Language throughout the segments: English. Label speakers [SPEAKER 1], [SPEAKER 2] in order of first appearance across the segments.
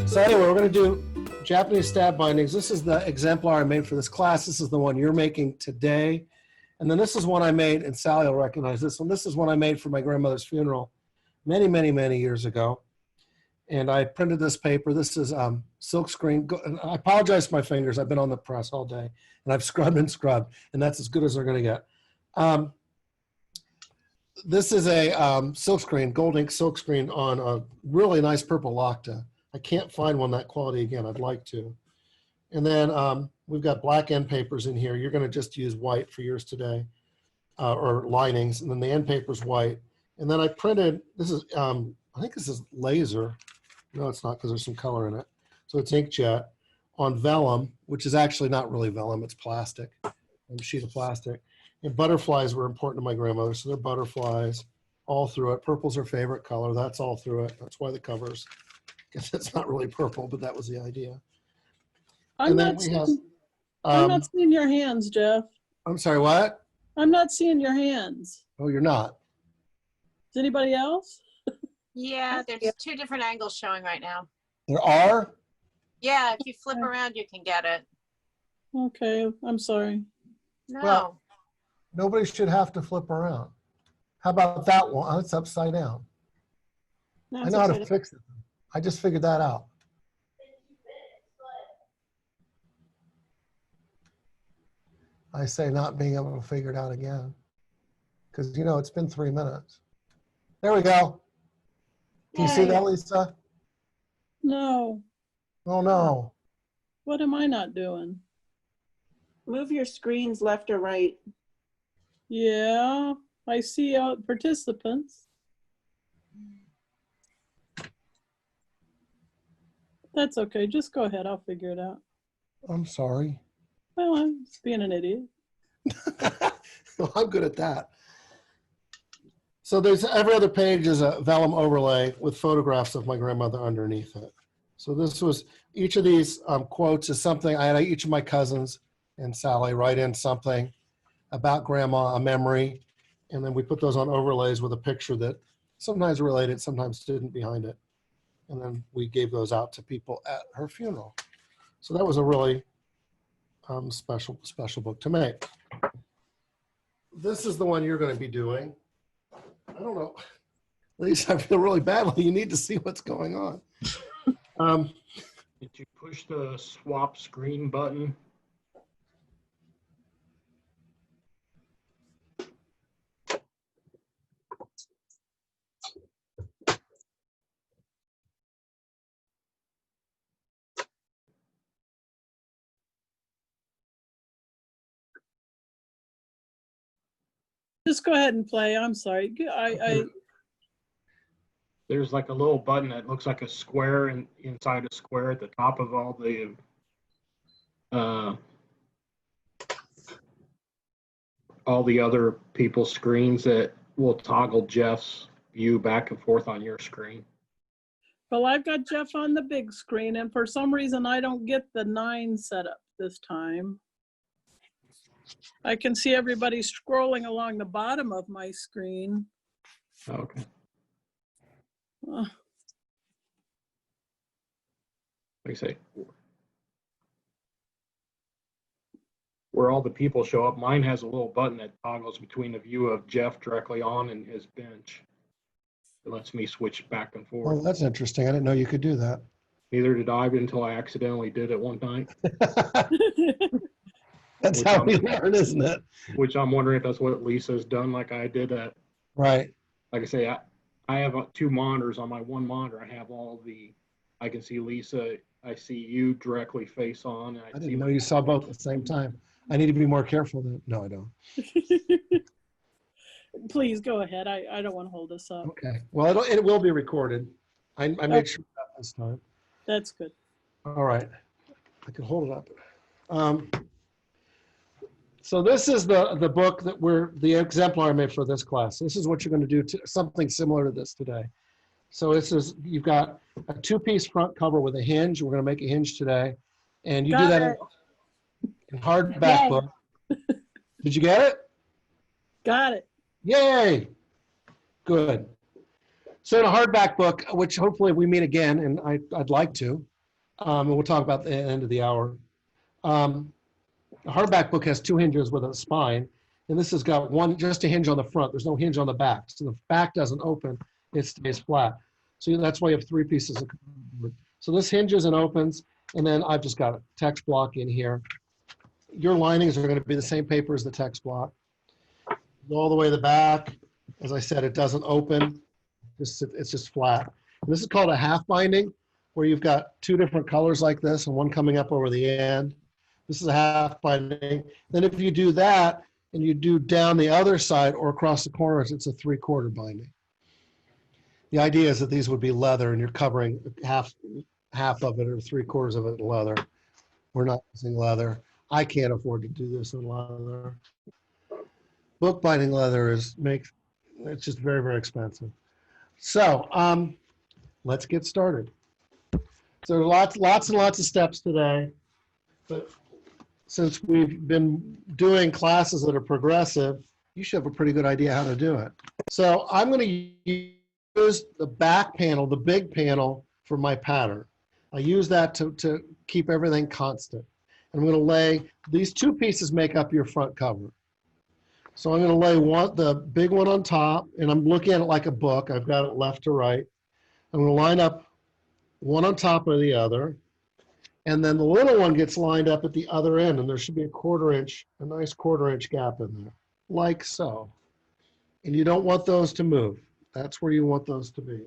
[SPEAKER 1] So anyway, we're going to do Japanese stab bindings. This is the exemplar I made for this class. This is the one you're making today. And then this is one I made, and Sally will recognize this one. This is one I made for my grandmother's funeral many, many, many years ago. And I printed this paper. This is silk screen. I apologize for my fingers. I've been on the press all day, and I've scrubbed and scrubbed, and that's as good as they're going to get. This is a silk screen, gold ink silk screen on a really nice purple lacta. I can't find one that quality again. I'd like to. And then we've got black end papers in here. You're going to just use white for yours today, or linings. And then the end paper's white. And then I printed, this is, I think this is laser. No, it's not, because there's some color in it. So it's inkjet on vellum, which is actually not really vellum. It's plastic, a sheet of plastic. And butterflies were important to my grandmother. So they're butterflies all through it. Purple's her favorite color. That's all through it. That's why the cover's, I guess it's not really purple, but that was the idea.
[SPEAKER 2] I'm not seeing your hands, Jeff.
[SPEAKER 1] I'm sorry, what?
[SPEAKER 2] I'm not seeing your hands.
[SPEAKER 1] Oh, you're not?
[SPEAKER 2] Is anybody else?
[SPEAKER 3] Yeah, there's two different angles showing right now.
[SPEAKER 1] There are?
[SPEAKER 3] Yeah, if you flip around, you can get it.
[SPEAKER 2] Okay, I'm sorry.
[SPEAKER 3] No.
[SPEAKER 1] Well, nobody should have to flip around. How about that one? Oh, it's upside down.
[SPEAKER 2] No,
[SPEAKER 1] I know how to fix it. I just figured that out. I say not being able to figure it out again. Because, you know, it's been 3 minutes. There we go. Do you see that, Lisa?
[SPEAKER 2] No.
[SPEAKER 1] Oh, no.
[SPEAKER 2] What am I not doing?
[SPEAKER 4] Move your screens left or right.
[SPEAKER 2] Yeah, I see participants. That's okay. Just go ahead. I'll figure it out.
[SPEAKER 1] I'm sorry.
[SPEAKER 2] Well, I'm just being an idiot.
[SPEAKER 1] Well, I'm good at that. So there's every other page is a vellum overlay with photographs of my grandmother underneath it. So this was, each of these quotes is something, I had each of my cousins and Sally write in something about grandma, a memory, and then we put those on overlays with a picture that sometimes related, sometimes didn't behind it. And then we gave those out to people at her funeral. So that was a really special book to make. This is the one you're going to be doing. I don't know. Lisa, I feel really badly. You need to see what's going on.
[SPEAKER 5] Did you push the swap screen button?
[SPEAKER 2] Just go ahead and play. I'm sorry.
[SPEAKER 5] There's like a little button that looks like a square, and inside a square at the top of all the other people's screens that will toggle Jeff's view back and forth on your screen.
[SPEAKER 2] Well, I've got Jeff on the big screen, and for some reason I don't get the 9 set up this time. I can see everybody scrolling along the bottom of my screen.
[SPEAKER 5] Okay.
[SPEAKER 2] Uh,
[SPEAKER 5] Like I say, where all the people show up, mine has a little button that toggles between the view of Jeff directly on and his bench. It lets me switch back and forth.
[SPEAKER 1] Well, that's interesting. I didn't know you could do that.
[SPEAKER 5] Neither did I until I accidentally did it one time.
[SPEAKER 1] That's how we learn, isn't it?
[SPEAKER 5] Which I'm wondering if that's what Lisa's done, like I did that.
[SPEAKER 1] Right.
[SPEAKER 5] Like I say, I have 2 monitors. On my one monitor, I have I can see Lisa, I see you directly face on. And
[SPEAKER 1] I didn't know you saw both at the same time. I need to be more careful then. No, I don't.
[SPEAKER 2] Please go ahead. I don't want to hold this up.
[SPEAKER 1] Okay. Well, it will be recorded. I made sure of that this time.
[SPEAKER 2] That's good.
[SPEAKER 1] All right. I can hold it up. So this is the book that the exemplar I made for this class. This is what you're going to do, something similar to this today. So you've got a 2-piece front cover with a hinge. We're going to make a hinge today. And you do that in hardback book. Did you get it?
[SPEAKER 2] Got it.
[SPEAKER 1] Yay. Good. So in a hardback book, which hopefully we meet again, and I'd like to, and we'll talk about the end of the hour. A hardback book has 2 hinges with a spine, and this has got one, just a hinge on the front. There's no hinge on the back. So the back doesn't open, it stays flat. So that's why you have 3 pieces of cardboard. So this hinges and opens, and then I've just got a text block in here. Your linings are going to be the same paper as the text block. Go all the way to the back. As I said, it doesn't open. It's just flat. And this is called a half binding, where you've got 2 different colors like this and one coming up over the end. This is a half binding. Then if you do that and you do down the other side or across the corners, it's a 3/4 binding. The idea is that these would be leather and you're covering half of it or 3/4 of it in leather. We're not using leather. I can't afford to do this in leather. Bookbinding leather it's just very, very expensive. So let's get started. So lots and lots of steps today, but since we've been doing classes that are progressive, you should have a pretty good idea how to do it. So I'm going to use the back panel, the big panel, for my pattern. I use that to keep everything constant. I'm going to lay, these 2 pieces make up your front cover. So I'm going to lay the big one on top, and I'm looking at it like a book. I've got it left to right. I'm going to line up one on top of the other, and then the little one gets lined up at the other end, and there should be a nice 1/4 inch gap in there, like so. And you don't want those to move. That's where you want those to be.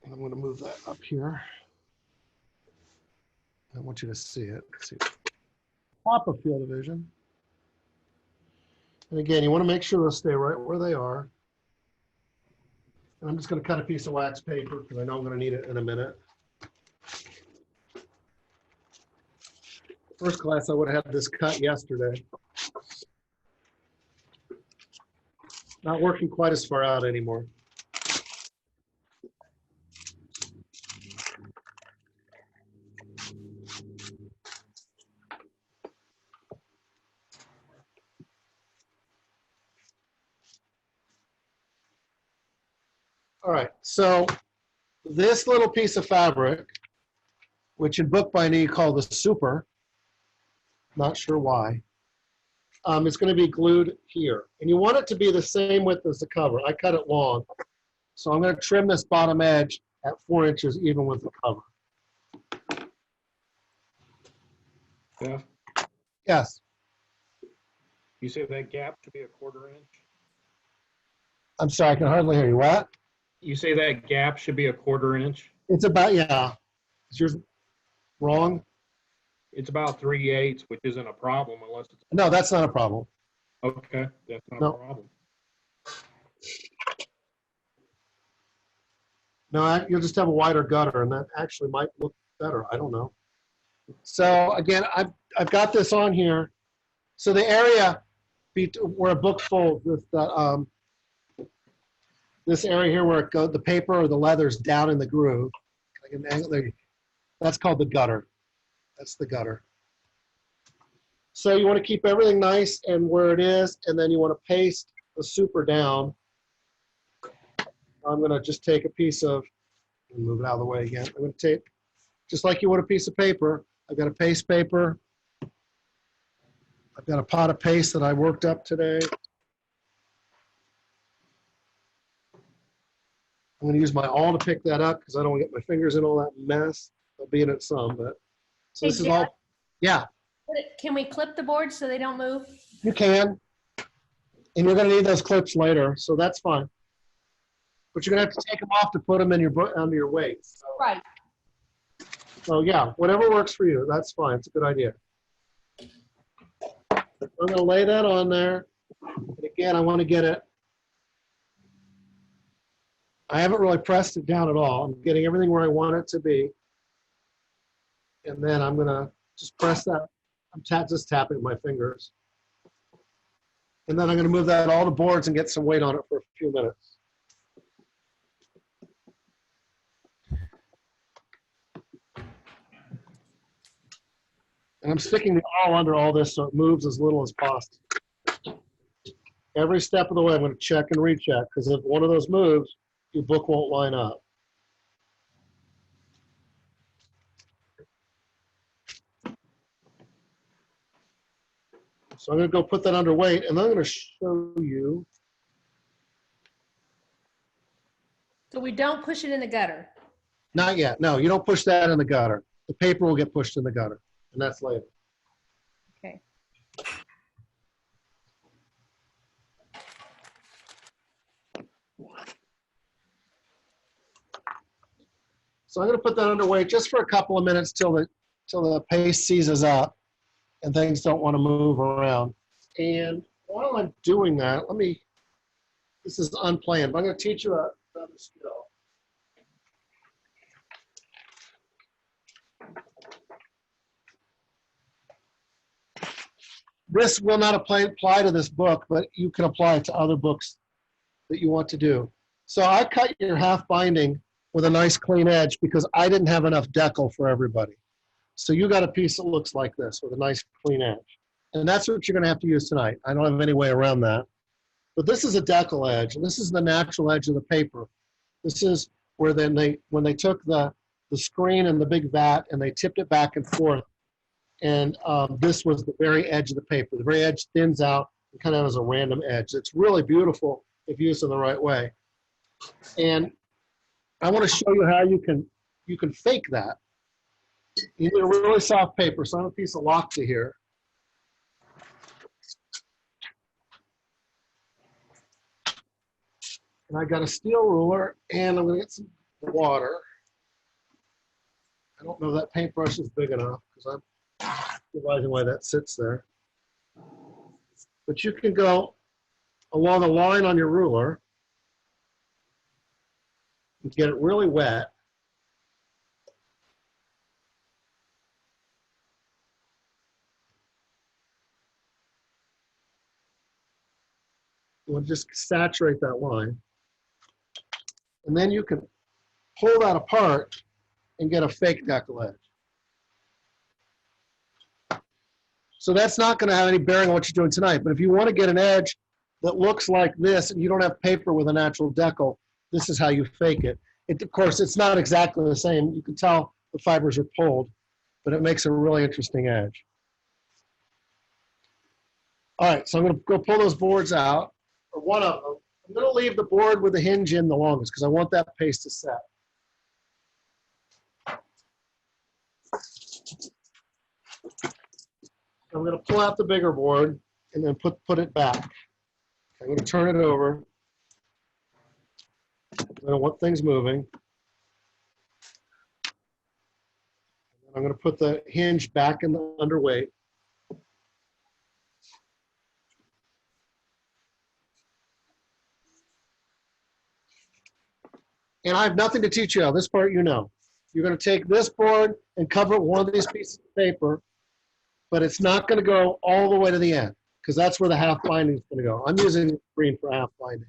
[SPEAKER 1] And I'm going to move that up here. I want you to see it. See, top of field of vision. And again, you want to make sure they'll stay right where they are. And I'm just going to cut a piece of wax paper because I know I'm going to need it in a minute. First class, I would have had this cut yesterday. Not working quite as far out anymore. All right, so this little piece of fabric, which in bookbinding you call the super, not sure why, it's going to be glued here. And you want it to be the same width as the cover. I cut it long. So I'm going to trim this bottom edge at 4 inches even with the cover.
[SPEAKER 5] Jeff,
[SPEAKER 1] Yes,
[SPEAKER 5] you say that gap should be a 1/4 inch?
[SPEAKER 1] I'm sorry, I can hardly hear you. What?
[SPEAKER 5] You say that gap should be a 1/4 inch?
[SPEAKER 1] It's about, yeah. Is yours wrong?
[SPEAKER 5] It's about 3/8, which isn't a problem unless it's,
[SPEAKER 1] No, that's not a problem.
[SPEAKER 5] okay, that's not
[SPEAKER 1] No.
[SPEAKER 5] a problem.
[SPEAKER 1] No, you'll just have a wider gutter, and that actually might look better. I don't know. So again, I've got this on here. So the area where a book folds, this area here where the paper or the leather's down in the groove, that's called the gutter. That's the gutter. So you want to keep everything nice and where it is, and then you want to paste the super down. I'm going to just take a piece of, move it out of the way again. I'm going to take, just like you would a piece of paper, I've got a paste paper. I've got a pot of paste that I worked up today. I'm going to use my awl to pick that up because I don't want to get my fingers in all that mess. I'll be in it some, but so
[SPEAKER 6] Hey,
[SPEAKER 1] this is
[SPEAKER 6] Jeff?
[SPEAKER 1] all, yeah,
[SPEAKER 6] Can we clip the boards so they don't move?
[SPEAKER 1] you can. And you're going to need those clips later, so that's fine. But you're going to have to take them off to put them in under your weight. So,
[SPEAKER 6] Right.
[SPEAKER 1] so yeah, whatever works for you, that's fine. It's a good idea. I'm going to lay that on there. And again, I want to get it. I haven't really pressed it down at all. I'm getting everything where I want it to be. And then I'm going to just press that. I'm just tapping my fingers. And then I'm going to move that all to boards and get some weight on it for a few minutes. And I'm sticking the all under all this so it moves as little as possible. Every step of the way, I'm going to check and recheck, because if one of those moves, your book won't line up. So I'm going to go put that under weight, and I'm going to show you.
[SPEAKER 6] So we don't push it in the gutter.
[SPEAKER 1] Not yet. No, you don't push that in the gutter. The paper will get pushed in the gutter, and that's later.
[SPEAKER 6] Okay.
[SPEAKER 1] So I'm going to put that under weight just for a couple of minutes till the paste seizes up and things don't want to move around. And while I'm doing that, this is unplanned, but I'm going to teach you another skill. This will not apply to this book, but you can apply it to other books that you want to do. So I cut your half binding with a nice clean edge because I didn't have enough decal for everybody. So you got a piece that looks like this with a nice clean edge. And that's what you're going to have to use tonight. I don't have any way around that. But this is a decal edge, and this is the natural edge of the paper. This is where when they took the screen and the big vat and they tipped it back and forth, and this was the very edge of the paper. The very edge thins out and kind of has a random edge. It's really beautiful if used in the right way. And I want to show you how you can fake that. You need a really soft paper. So I have a piece of Loxa here. And I got a steel ruler, and I'm going to get some water. I don't know if that paintbrush is big enough because I'm realizing why that sits there. But you can go along a line on your ruler and get it really wet. We'll just saturate that line. And then you can pull that apart and get a fake decal edge. So that's not going to have any bearing on what you're doing tonight. But if you want to get an edge that looks like this and you don't have paper with a natural decal, this is how you fake it. Of course, it's not exactly the same. You can tell the fibers are pulled, but it makes a really interesting edge. All right, so I'm going to go pull those boards out, or one of them. I'm going to leave the board with the hinge in the longest because I want that paste to set. I'm going to pull out the bigger board and then put it back. I'm going to turn it over. I don't want things moving. I'm going to put the hinge back in the underweight. And I have nothing to teach you now. This part you know. You're going to take this board and cover it with one of these pieces of paper, but it's not going to go all the way to the end because that's where the half binding is going to go. I'm using the screen for half binding.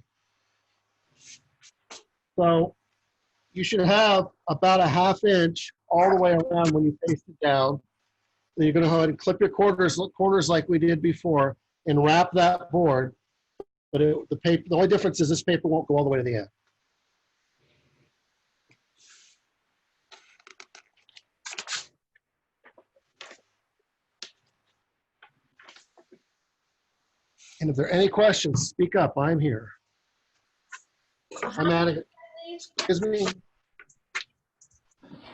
[SPEAKER 1] So you should have about a ½ inch all the way around when you paste it down. Then you're going to go ahead and clip your corners like we did before and wrap that board. But the only difference is this paper won't go all the way to the end. And if there are any questions, speak up. I'm here. I'm out of it. Excuse me.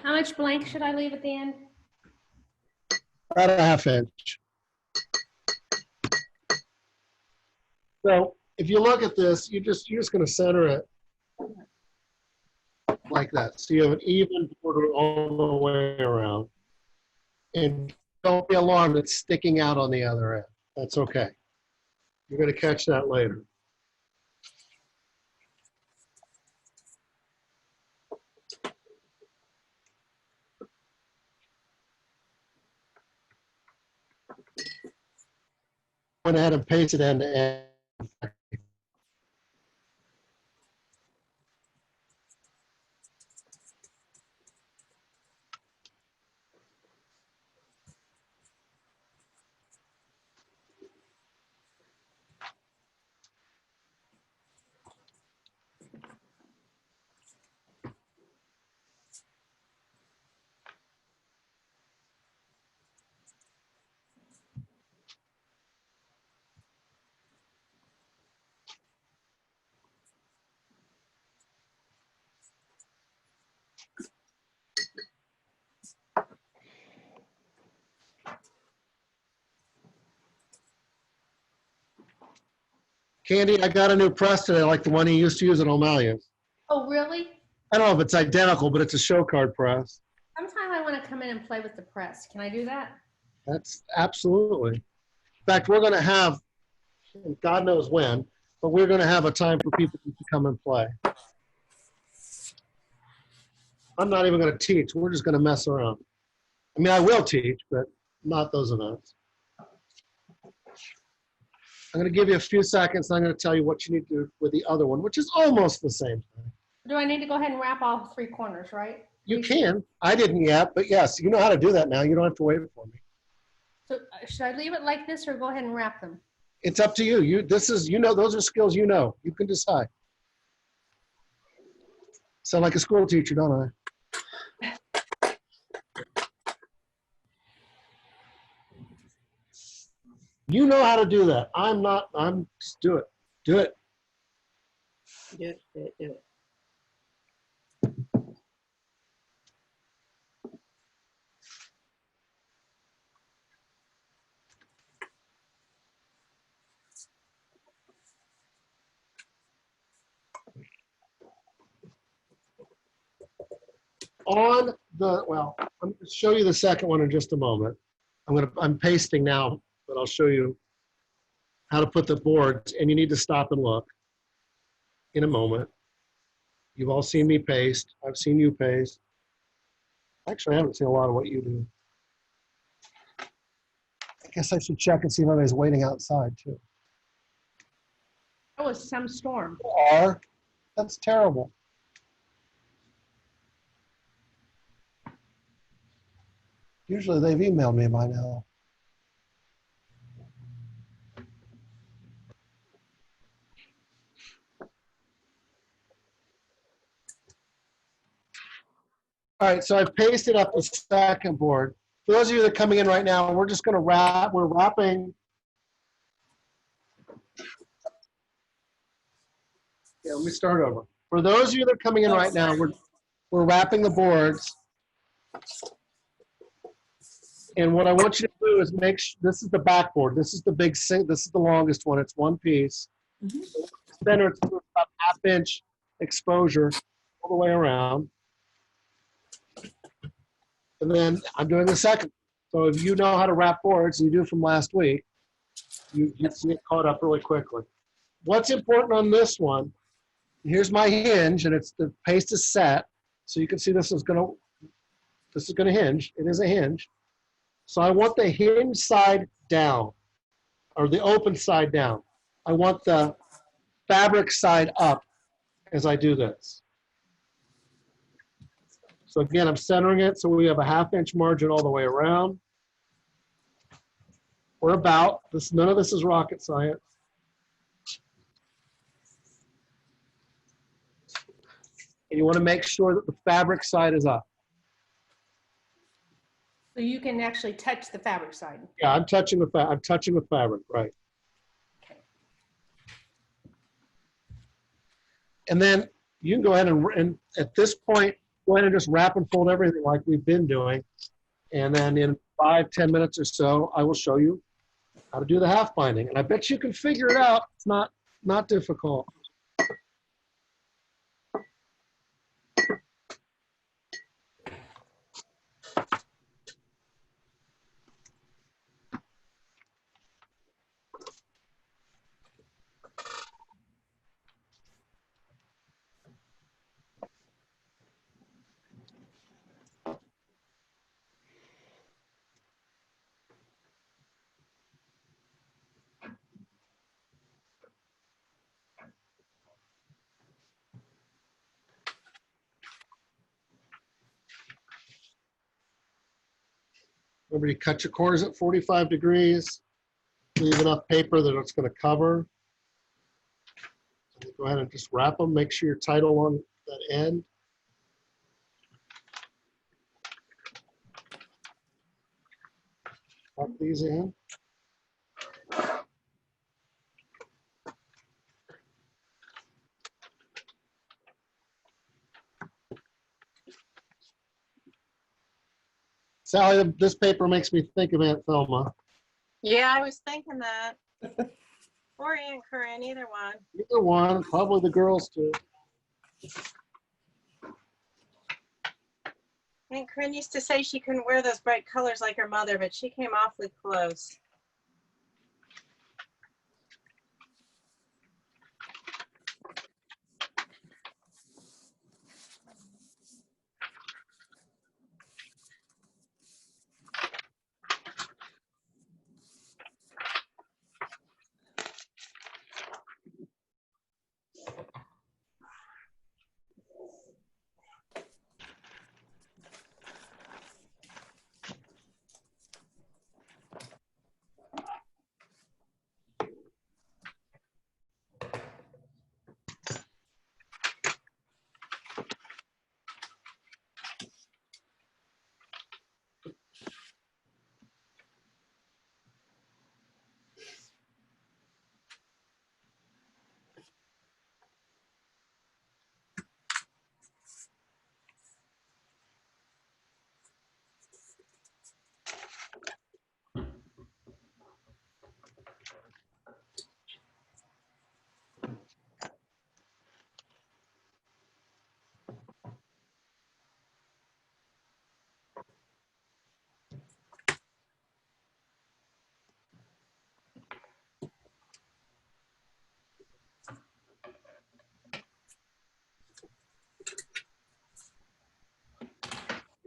[SPEAKER 6] How much blank should I leave at the end?
[SPEAKER 1] About a ½ inch. So if you look at this, you're just going to center it like that. So you have an even border all the way around. And don't be alarmed, it's sticking out on the other end. That's okay. You're going to catch that later. Went ahead and pasted end to end. Candy, I got a new press today, like the one he used to use at O'Malley's.
[SPEAKER 6] Oh, really?
[SPEAKER 1] I don't know if it's identical, but it's a show card press.
[SPEAKER 6] Sometime I want to come in and play with the press. Can I do that?
[SPEAKER 1] That's absolutely. In fact, we're going to have, God knows when, but we're going to have a time for people to come and play. I'm not even going to teach. We're just going to mess around. I mean, I will teach, but not those events. I'm going to give you a few seconds, and I'm going to tell you what you need to do with the other one, which is almost the same thing.
[SPEAKER 6] Do I need to go ahead and wrap all 3 corners, right?
[SPEAKER 1] You can. I didn't yet, but yes, you know how to do that now. You don't have to wait for me.
[SPEAKER 6] So should I leave it like this or go ahead and wrap them?
[SPEAKER 1] It's up to you. Those are skills you know. You can decide. Sound like a school teacher, don't I? You know how to do that. Just do it. Do it.
[SPEAKER 4] Do it, do it, do it.
[SPEAKER 1] I'm going to show you the second one in just a moment. I'm pasting now, but I'll show you how to put the boards, and you need to stop and look in a moment. You've all seen me paste. I've seen you paste. Actually, I haven't seen a lot of what you do. I guess I should check and see if anybody's waiting outside too.
[SPEAKER 6] That was some storm.
[SPEAKER 1] That's terrible. Usually they've emailed me by now. All right, so I've pasted up the second board. For those of you that are coming in right now, we're just going to wrap. We're wrapping. Yeah, let me start over. For those of you that are coming in right now, we're wrapping the boards. And what I want you to do is this is the backboard. This is the big sink. This is the longest one. It's one piece. Center, it's about 1/2 inch exposure all the way around. And then I'm doing the second. So if you know how to wrap boards, and you do from last week, you get caught up really quickly. What's important on this one, here's my hinge, and it's the paste is set. So you can see this is gonna hinge. It is a hinge. So I want the hinge side down, or the open side down. I want the fabric side up as I do this. So again, I'm centering it so we have a 1/2 inch margin all the way around. We're about this. None of this is rocket science. And you want to make sure that the fabric side is up.
[SPEAKER 6] So you can actually touch the fabric side.
[SPEAKER 1] Yeah, I'm touching the fabric, right?
[SPEAKER 6] Okay.
[SPEAKER 1] And then you can go ahead and at this point, go ahead and just wrap and fold everything like we've been doing. And then in 5-10 minutes or so, I will show you how to do the half binding. And I bet you can figure it out. It's not difficult. Remember, you cut your corners at 45 degrees. Leave enough paper that it's going to cover. Go ahead and just wrap them. Make sure you're tight along that end. Tuck these in. Sally, this paper makes me think of Aunt Thelma.
[SPEAKER 3] Yeah, I was thinking that. Or Aunt Corinne, either one.
[SPEAKER 1] Either one, probably the girls too.
[SPEAKER 3] Aunt Corinne used to say she couldn't wear those bright colors like her mother, but she came awfully close.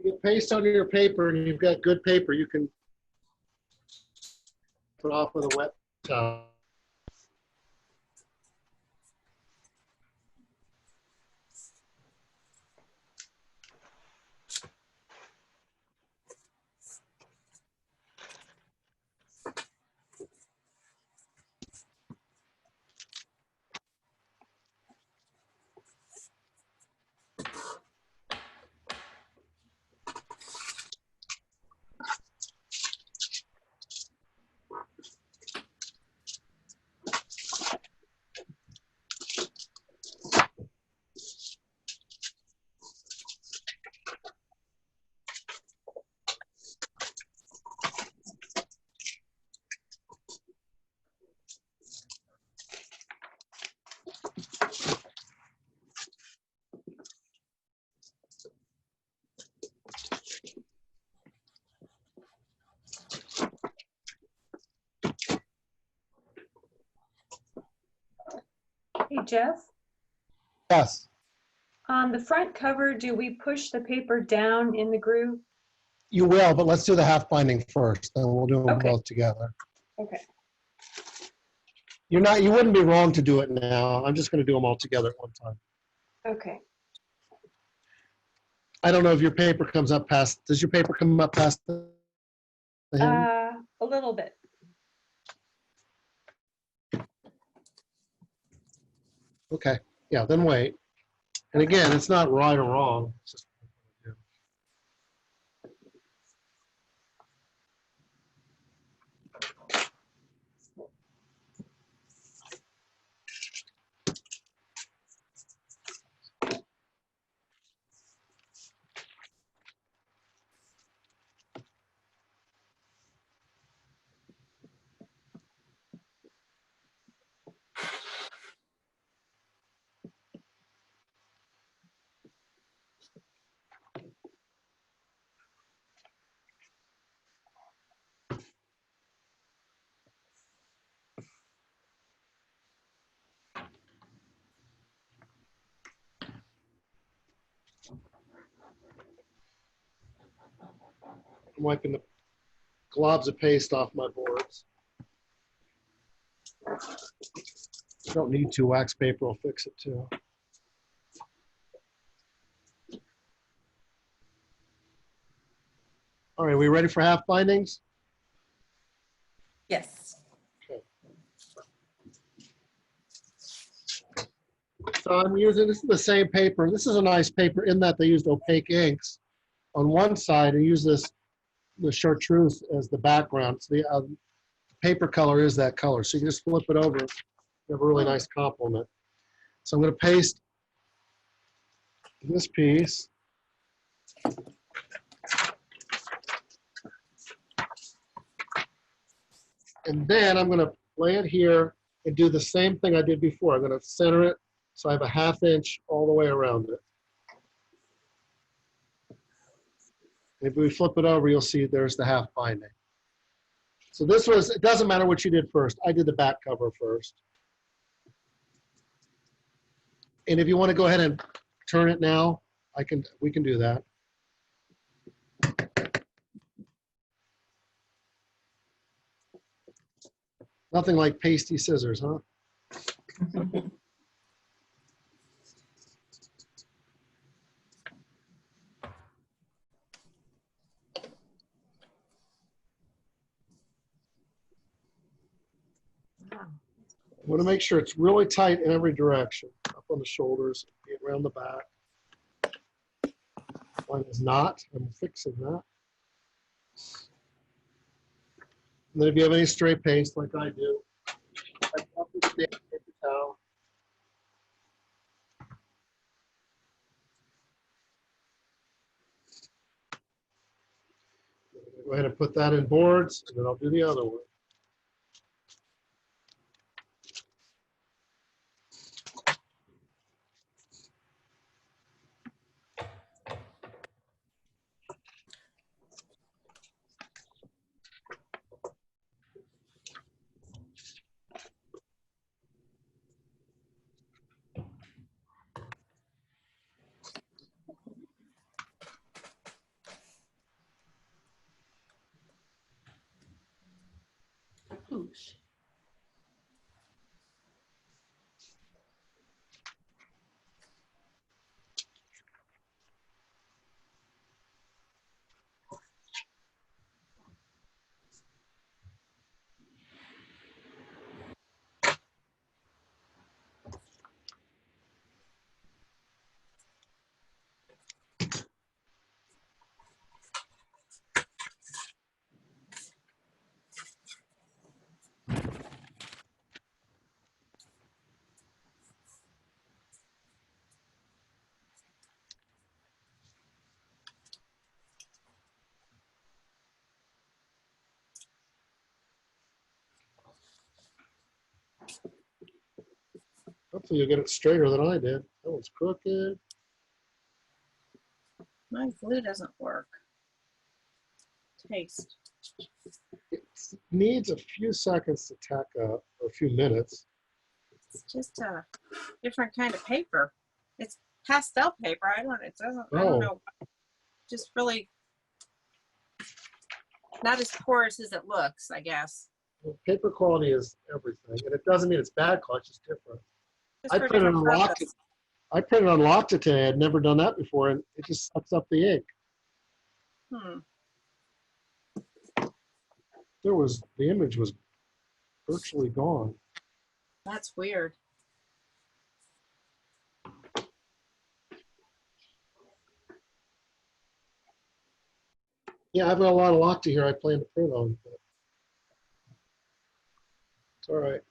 [SPEAKER 1] You get paste on your paper and you've got good paper, you can put off with a wet towel.
[SPEAKER 7] Hey, Jeff,
[SPEAKER 1] Yes,
[SPEAKER 7] on the front cover, do we push the paper down in the groove?
[SPEAKER 1] you will, but let's do the half binding first, then we'll do them
[SPEAKER 7] Okay.
[SPEAKER 1] both together.
[SPEAKER 7] Okay.
[SPEAKER 1] You wouldn't be wrong to do it now. I'm just going to do them all together at one time.
[SPEAKER 7] Okay.
[SPEAKER 1] I don't know if your paper comes up past, does your paper come up past the hem?
[SPEAKER 7] A little bit.
[SPEAKER 1] Okay, yeah, then wait. And again, it's not right or wrong. It's just what I'm gonna I'm wiping the globs of paste off my boards. You don't need to, wax paper will fix it too. All right, we ready for half bindings?
[SPEAKER 7] Yes.
[SPEAKER 1] So I'm using, this is the same paper. This is a nice paper in that they used opaque inks on one side and use this, the chartreuse as the background. So the paper color is that color. So you can just flip it over. You have a really nice complement. So I'm going to paste this piece. And then I'm going to lay it here and do the same thing I did before. I'm going to center it so I have a 1/2 inch all the way around it. If we flip it over, you'll see there's the half binding. So this was, it doesn't matter what you did first. I did the back cover first. And if you want to go ahead and turn it now, we can do that. Nothing like pasty scissors, huh? I want to make sure it's really tight in every direction, up on the shoulders, around the back. Mine is not. I'm fixing that. And then if you have any stray paste like I do, I pop this down with the towel. Go ahead and put that in boards, and then I'll do the other one.
[SPEAKER 6] Oosh.
[SPEAKER 1] Hopefully you'll get it straighter than I did. That one's crooked.
[SPEAKER 3] My glue doesn't work. Taste.
[SPEAKER 1] It needs a few seconds to tack up, or a few minutes.
[SPEAKER 3] It's just a different kind of paper. It's pastel paper. I don't
[SPEAKER 1] Oh.
[SPEAKER 3] know. Just really not as porous as it looks, I guess.
[SPEAKER 1] Well, paper quality is everything, and it doesn't mean it's bad quality, it's just different.
[SPEAKER 3] Just
[SPEAKER 1] I
[SPEAKER 3] for
[SPEAKER 1] printed
[SPEAKER 3] different
[SPEAKER 1] on
[SPEAKER 3] purpose.
[SPEAKER 1] I printed on Loctite today. I'd never done that before, and it just sucks up the ink.
[SPEAKER 3] Hmm.
[SPEAKER 1] The image was virtually gone.
[SPEAKER 3] That's weird.
[SPEAKER 1] Yeah, I've got a lot of Loctite here I plan to print on, but it's all right.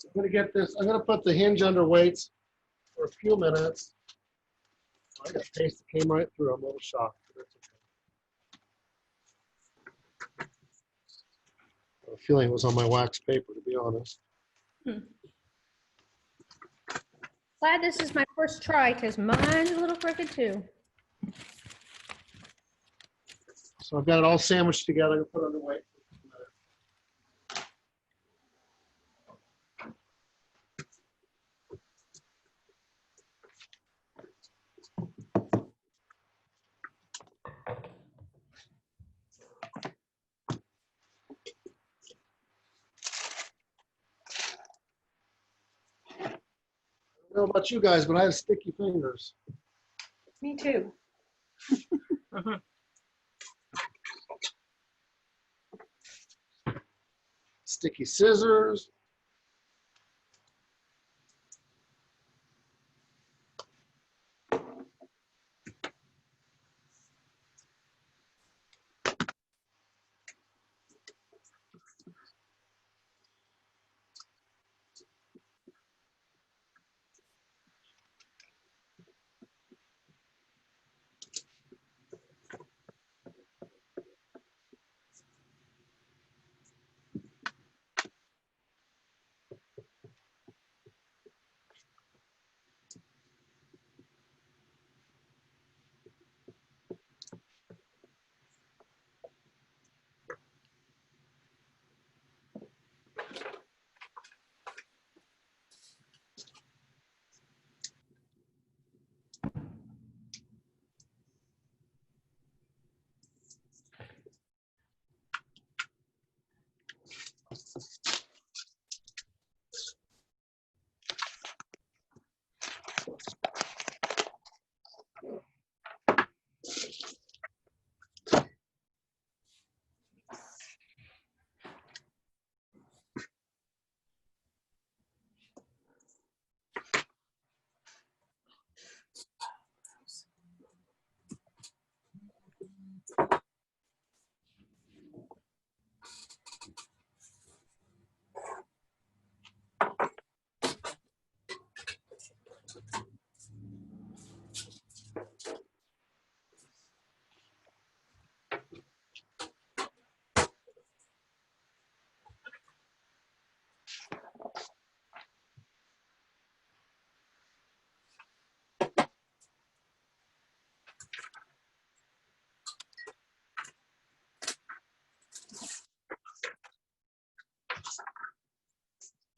[SPEAKER 1] I'm gonna get this, I'm gonna put the hinge under weights for a few minutes. I got paste that came right through. I'm a little shocked. But that's okay. I have a feeling it was on my wax paper, to be honest.
[SPEAKER 6] Glad this is my first try because mine's a little crooked too.
[SPEAKER 1] So I've got it all sandwiched together and put it under weight. I don't know about you guys, but I have sticky fingers.
[SPEAKER 7] Me too.
[SPEAKER 1] Sticky scissors.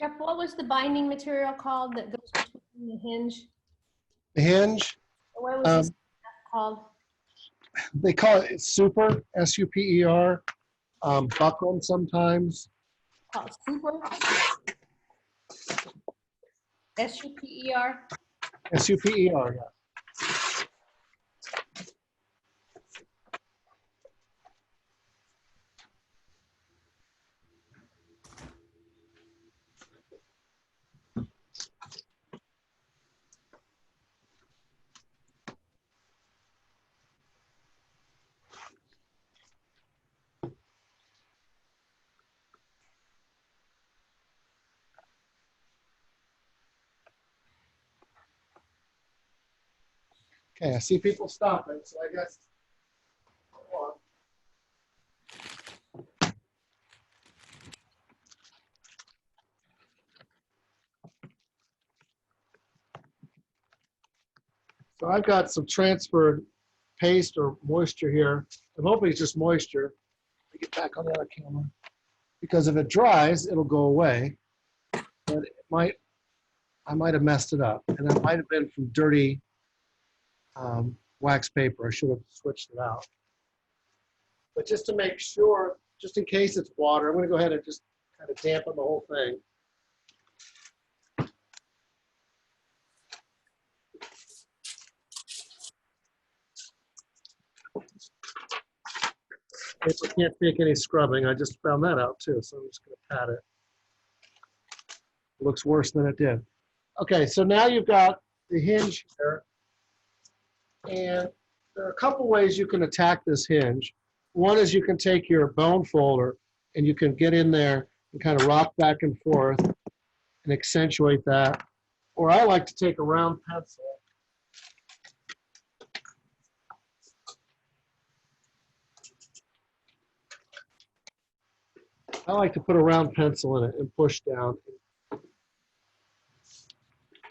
[SPEAKER 6] Jeff, what was the binding material called that goes between the hinge?
[SPEAKER 1] The hinge,
[SPEAKER 6] What was this called?
[SPEAKER 1] they call it super, S-U-P-E-R, buckram sometimes.
[SPEAKER 6] Called super? S-U-P-E-R?
[SPEAKER 1] S-U-P-E-R, yeah. Okay, I see people stopping, so I guess. Hold on. So I've got some transferred paste or moisture here. I'm hoping it's just moisture. Let me get back on the other camera. Because if it dries, it'll go away. But I might have messed it up. And that might have been from dirty wax paper. I should have switched it out. But just to make sure, just in case it's water, I'm going to go ahead and just kind of dampen the whole thing. Paper can't take any scrubbing. I just found that out too, so I'm just going to pat it. It looks worse than it did. Okay, so now you've got the hinge here. And there are a couple ways you can attack this hinge. One is you can take your bone folder and you can get in there and kind of rock back and forth and accentuate that. Or I like to take a round pencil. I like to put a round pencil in it and push down.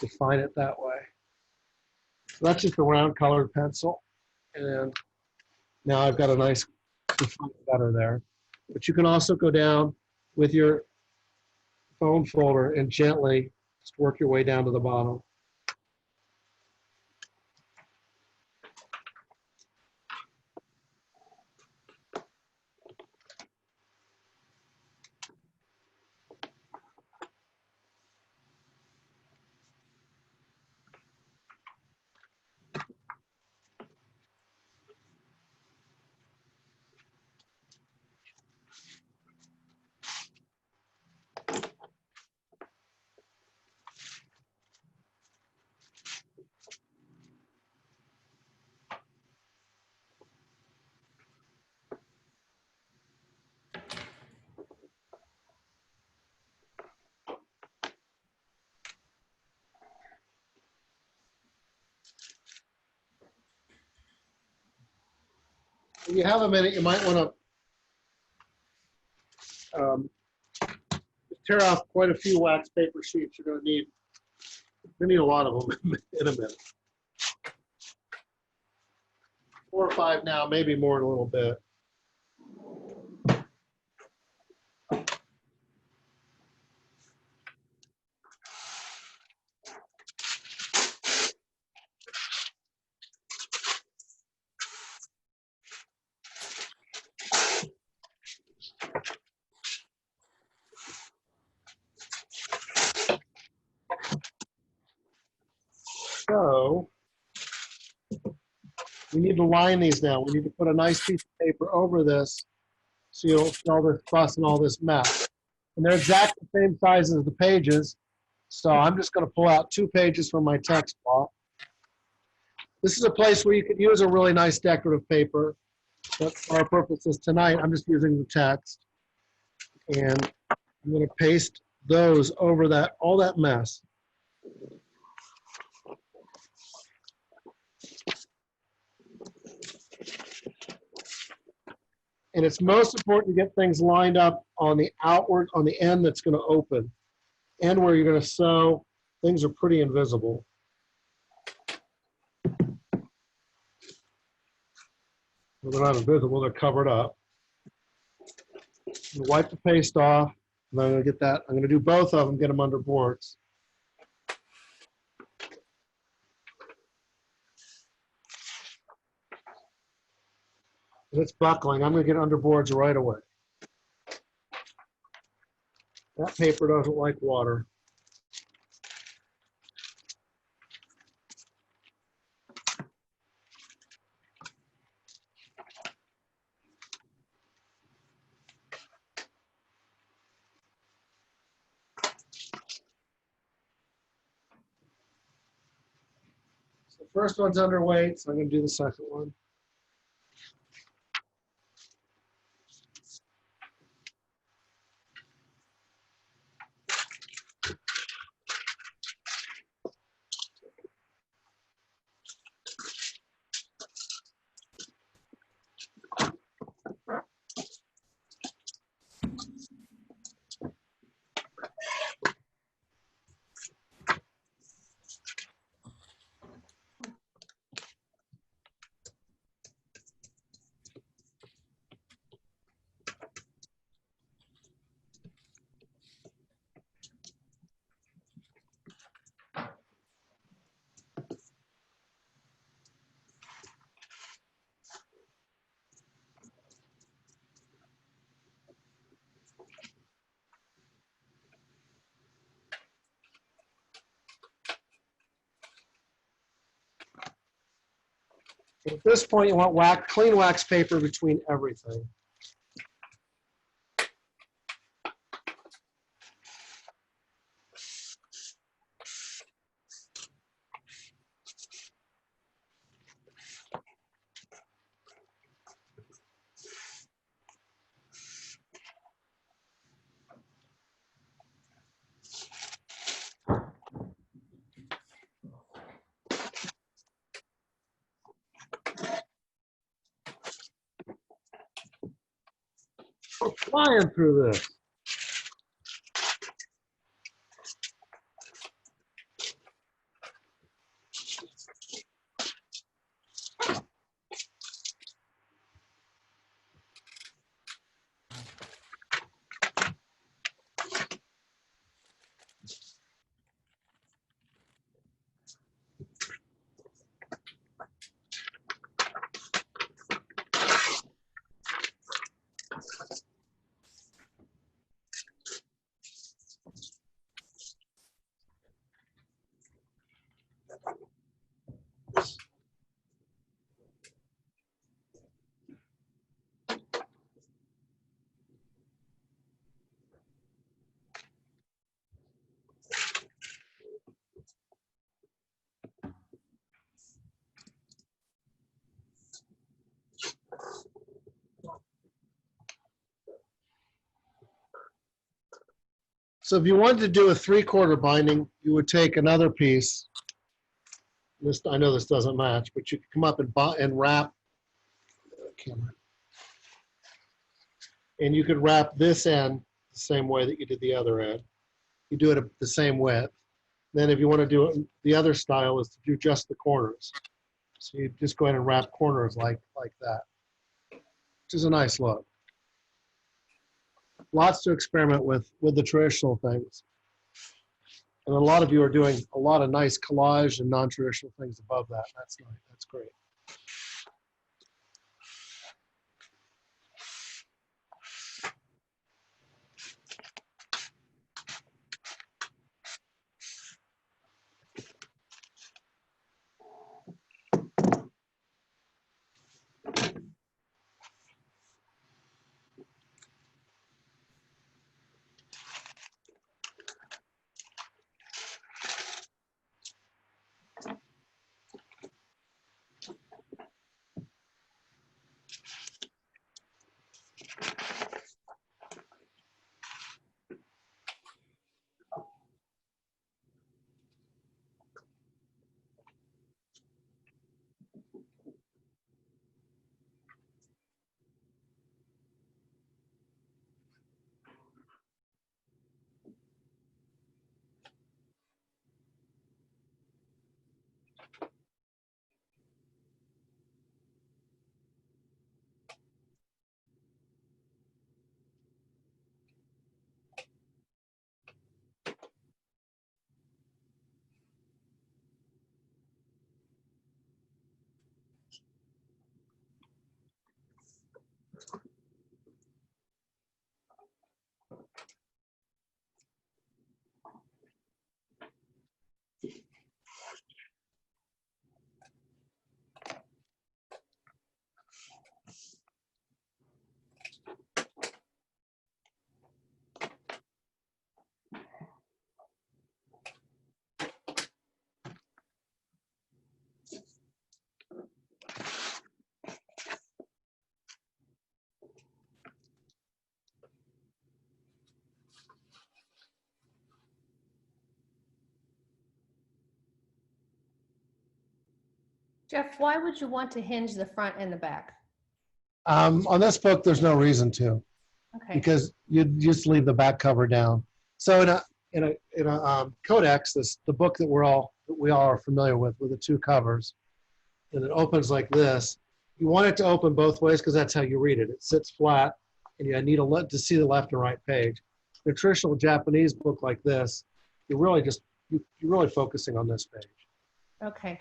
[SPEAKER 1] Define it that way. So that's just a round colored pencil. And now I've got a nice defined gutter there. But you can also go down with your bone folder and gently just work your way down to the bottom. If you have a minute, you might want to tear off quite a few wax paper sheets. You're going to need a lot of them in a minute. 4 or 5 now, maybe more in a little bit. We need to line these now. We need to put a nice piece of paper over this so you'll see all this fuss and all this mess. And they're exactly the same size as the pages. So I'm just going to pull out 2 pages from my text block. This is a place where you could use a really nice decorative paper. But for our purposes tonight, I'm just using the text. And I'm going to paste those over that, all that mess. And it's most important to get things lined up on the outward, on the end that's going to open. And where you're going to sew, things are pretty invisible. Well, they're not invisible, they're covered up. Wipe the paste off, and I'm going to get that. I'm going to do both of them, get them under boards. If it's buckling, I'm going to get under boards right away. That paper doesn't like water. So the first one's underweight, so I'm going to do the second one. At this point, you want clean wax paper between everything. We're flying through this. So if you wanted to do a 3/4 binding, you would take another piece. This, I know this doesn't match, but you could come up and wrap. Camera. And you could wrap this end the same way that you did the other end. You do it at the same width. Then if you want to do it, the other style is to do just the corners. So you just go ahead and wrap corners like that, which is a nice look. Lots to experiment with the traditional things. And a lot of you are doing a lot of nice collage and non-traditional things above that. That's nice. That's great.
[SPEAKER 6] Jeff, why would you want to hinge the front and the back?
[SPEAKER 1] On this book, there's no reason to,
[SPEAKER 6] Okay,
[SPEAKER 1] because you just leave the back cover down. So in a codex, the book that we all are familiar with the two covers, and it opens like this. You want it to open both ways because that's how you read it. It sits flat, and you need to see the left and right page. The traditional Japanese book like this, you're really focusing on this page.
[SPEAKER 6] okay.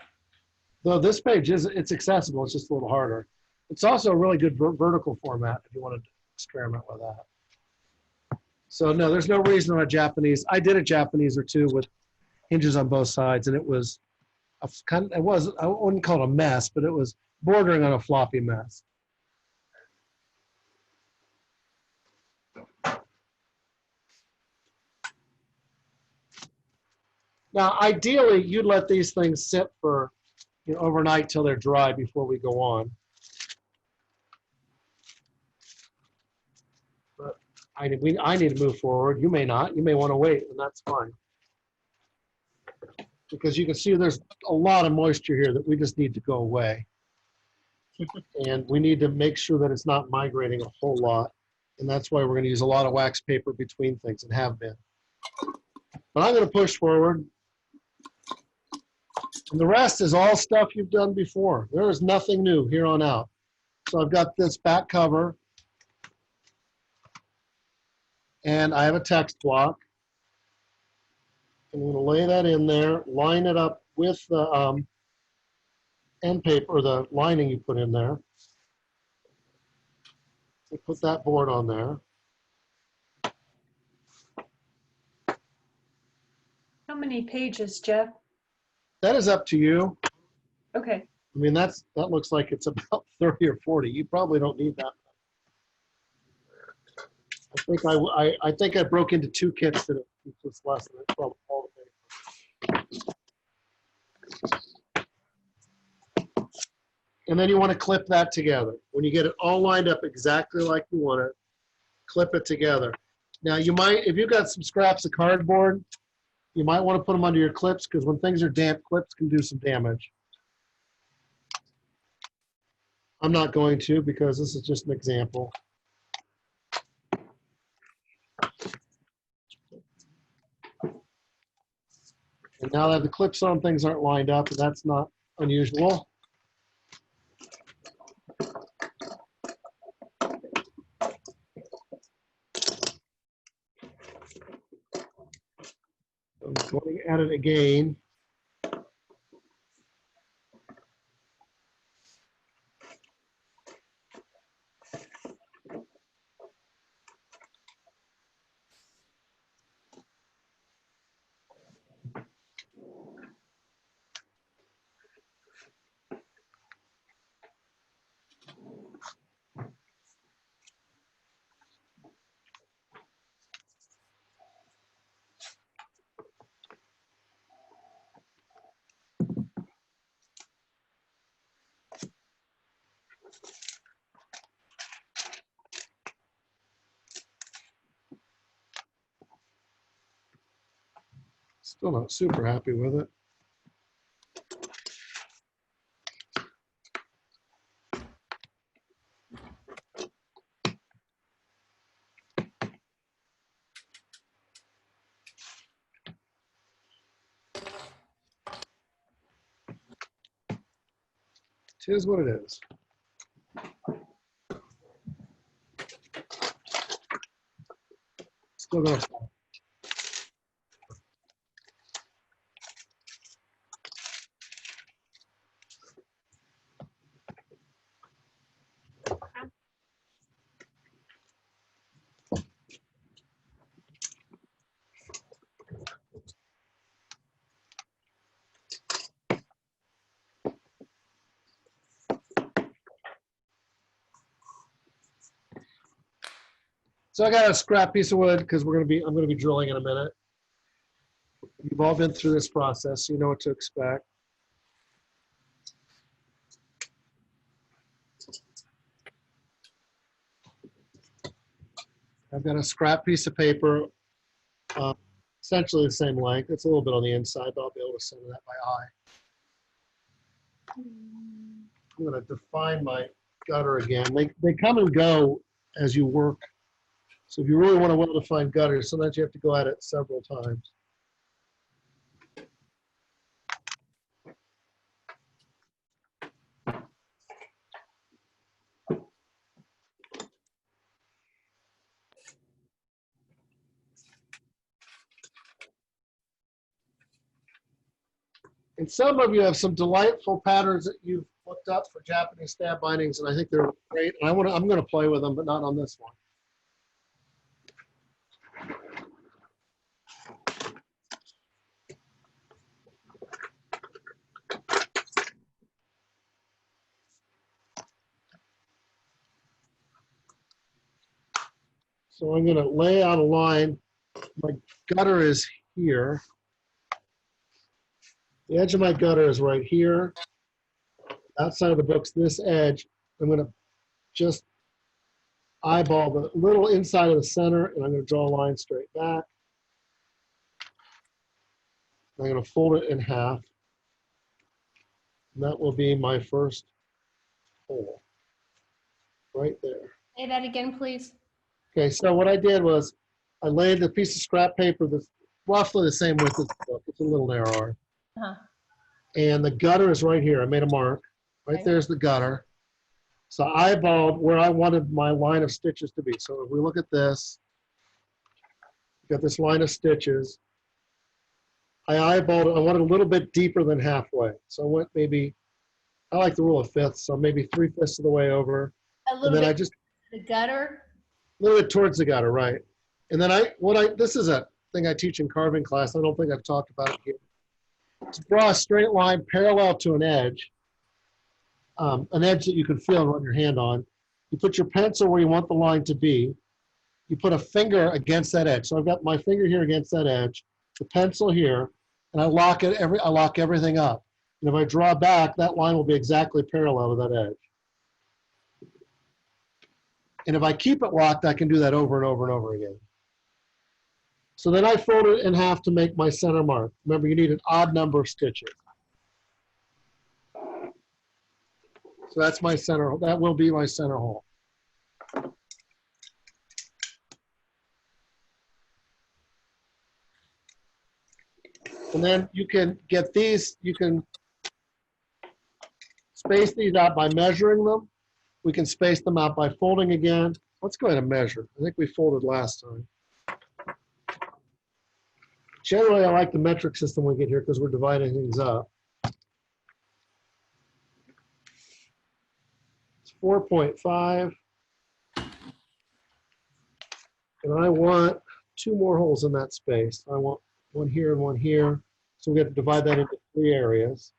[SPEAKER 1] Though this page it's accessible, it's just a little harder. It's also a really good vertical format if you want to experiment with that. So no, there's no reason on a Japanese. I did a Japanese or two with hinges on both sides, and it was I wouldn't call it a mess, but it was bordering on a floppy mess. Now, ideally, you'd let these things sit for overnight till they're dry before we go on. But I need to move forward. You may not. You may want to wait, and that's fine. Because you can see there's a lot of moisture here that we just need to go away. And we need to make sure that it's not migrating a whole lot. And that's why we're going to use a lot of wax paper between things and have been. But I'm going to push forward. And the rest is all stuff you've done before. There is nothing new here on out. So I've got this back cover. And I have a text block. I'm going to lay that in there, line it up with the end paper, or the lining you put in there. So put that board on there.
[SPEAKER 7] How many pages, Jeff?
[SPEAKER 1] That is up to you.
[SPEAKER 7] Okay.
[SPEAKER 1] I mean, that looks like it's about 30 or 40. You probably don't need that. I think I broke into two kits that it's just less than it. All the paper. And then you want to clip that together. When you get it all lined up exactly like you want it, clip it together. Now you might, if you've got some scraps of cardboard, you might want to put them under your clips, because when things are damp, clips can do some damage. I'm not going to, because this is just an example. And now that the clips on, things aren't lined up, and that's not unusual. I'm going at it again. Still not super happy with it. It is what it is. Still gonna fall. So I got a scrap piece of wood because I'm going to be drilling in a minute. You've all been through this process, so you know what to expect. I've got a scrap piece of paper, essentially the same length. It's a little bit on the inside, but I'll be able to center that by eye. I'm gonna define my gutter again. They come and go as you work. So if you really want to well-defined gutters, sometimes you have to go at it several times. And some of you have some delightful patterns that you've looked up for Japanese stab bindings, and I think they're great. And I'm going to play with them, but not on this one. So I'm going to lay out a line. My gutter is here. The edge of my gutter is right here. Outside of the book's this edge. I'm going to just eyeball the little inside of the center, and I'm going to draw a line straight back. I'm going to fold it in half. And that will be my first hole right there.
[SPEAKER 6] Say that again, please.
[SPEAKER 1] Okay, so what I did was I laid a piece of scrap paper that's roughly the same width as the book. It's a little narrower.
[SPEAKER 6] Uh-huh.
[SPEAKER 1] And the gutter is right here. I made a mark. Right
[SPEAKER 6] Okay.
[SPEAKER 1] there's the gutter. So I eyeballed where I wanted my line of stitches to be. So if we look at this, got this line of stitches. I eyeballed it. I wanted a little bit deeper than halfway. So I went maybe, I like the rule of fifths, so maybe 3/5 of the way over.
[SPEAKER 6] A
[SPEAKER 1] And
[SPEAKER 6] little
[SPEAKER 1] then I
[SPEAKER 6] bit
[SPEAKER 1] just,
[SPEAKER 6] the gutter.
[SPEAKER 1] a little bit towards the gutter, right? And then this is a thing I teach in carving class. I don't think I've talked about it here. To draw a straight line parallel to an edge that you can feel and run your hand on. You put your pencil where you want the line to be. You put a finger against that edge. So I've got my finger here against that edge, the pencil here, and I lock everything up. And if I draw back, that line will be exactly parallel to that edge. And if I keep it locked, I can do that over and over and over again. So then I fold it in half to make my center mark. Remember, you need an odd number of stitches. So that's my center, that will be my center hole. And then you can get these, you can space these out by measuring them. We can space them out by folding again. Let's go ahead and measure. I think we folded last time. Generally, I like the metric system we get here because we're dividing things up. It's 4.5. And I want 2 more holes in that space. I want one here and one here. So we have to divide that into 3 areas.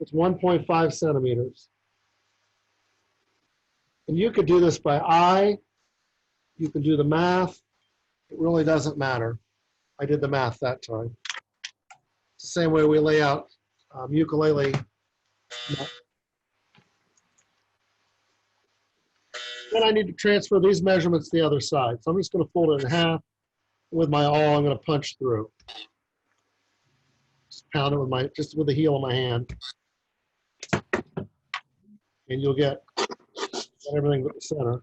[SPEAKER 1] It's 1.5 centimeters. And you could do this by eye. You can do the math. It really doesn't matter. I did the math that time. It's the same way we lay out ukulele. Then I need to transfer these measurements to the other side. So I'm just going to fold it in half. With my awl, I'm going to punch through. Just pound it with just with the heel of my hand. And you'll get everything but the center.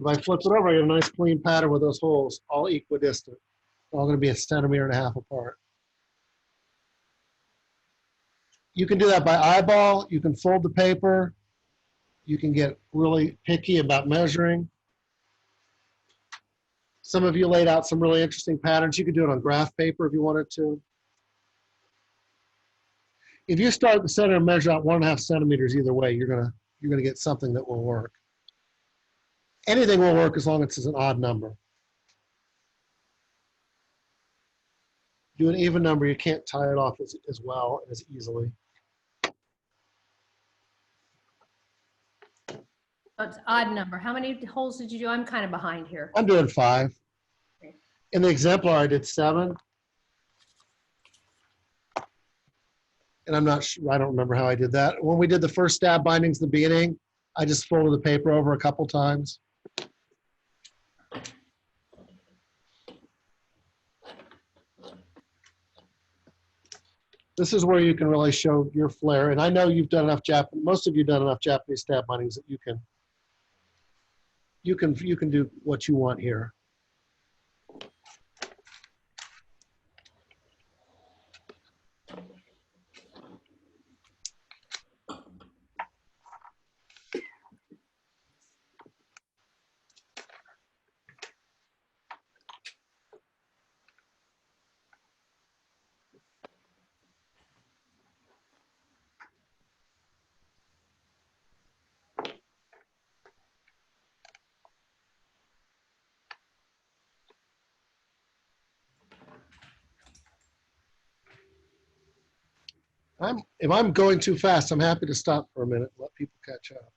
[SPEAKER 1] If I flip it over, I get a nice clean pattern with those holes, all equidistant. All going to be 1.5 centimeters apart. You can do that by eyeball. You can fold the paper. You can get really picky about measuring. Some of you laid out some really interesting patterns. You could do it on graph paper if you wanted to. If you start at the center and measure out 1.5 centimeters either way, you're gonna get something that will work. Anything will work as long as it's an odd number. Do an even number, you can't tie it off as well and as easily.
[SPEAKER 6] Oh, it's odd number. How many holes did you do? I'm kind of behind here.
[SPEAKER 1] I'm doing 5. In the exemplar, I did 7. And I'm not sure, I don't remember how I did that. When we did the first stab bindings in the beginning, I just folded the paper over a couple times. This is where you can really show your flair. And I know you've done enough most of you done enough Japanese stab bindings that you can do what you want here. If I'm going too fast, I'm happy to stop for a minute, let people catch up.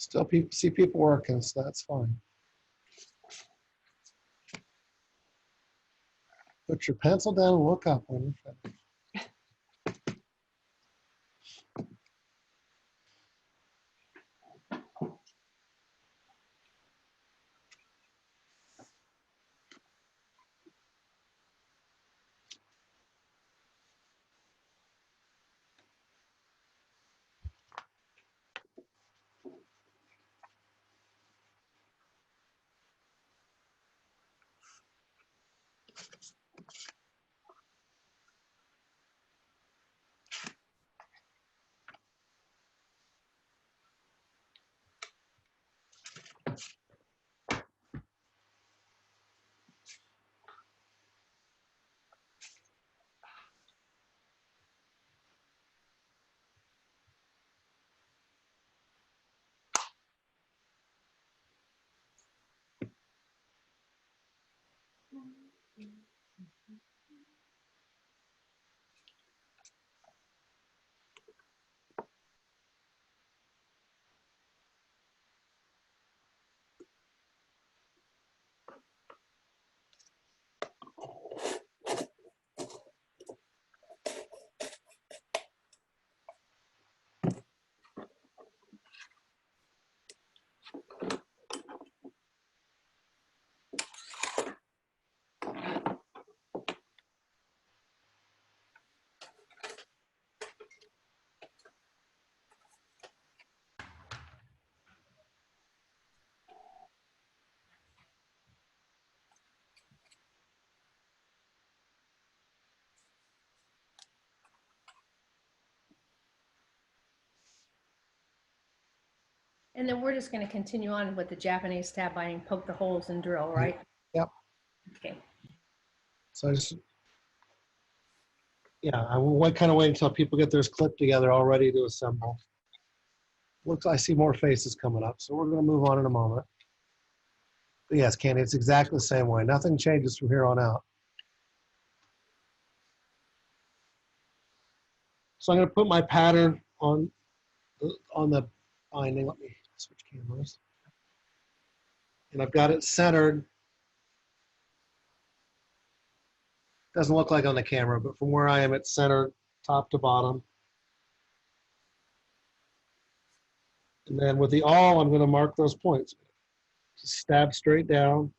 [SPEAKER 1] Still see people working, so that's fine. Put your pencil down and look up when you're finished.
[SPEAKER 6] And then we're just going to continue on with the Japanese stab binding, poke the holes and drill, right?
[SPEAKER 1] Yep.
[SPEAKER 6] Okay.
[SPEAKER 1] So I just, yeah, I will kind of wait until people get theirs clipped together all ready to assemble. Looks, I see more faces coming up, so we're going to move on in a moment. But yes, Candy, it's exactly the same way. Nothing changes from here on out. So I'm going to put my pattern on the binding. Let me switch cameras. And I've got it centered. Doesn't look like on the camera, but from where I am, it's centered top to bottom. And then with the awl, I'm going to mark those points. Just stab straight down.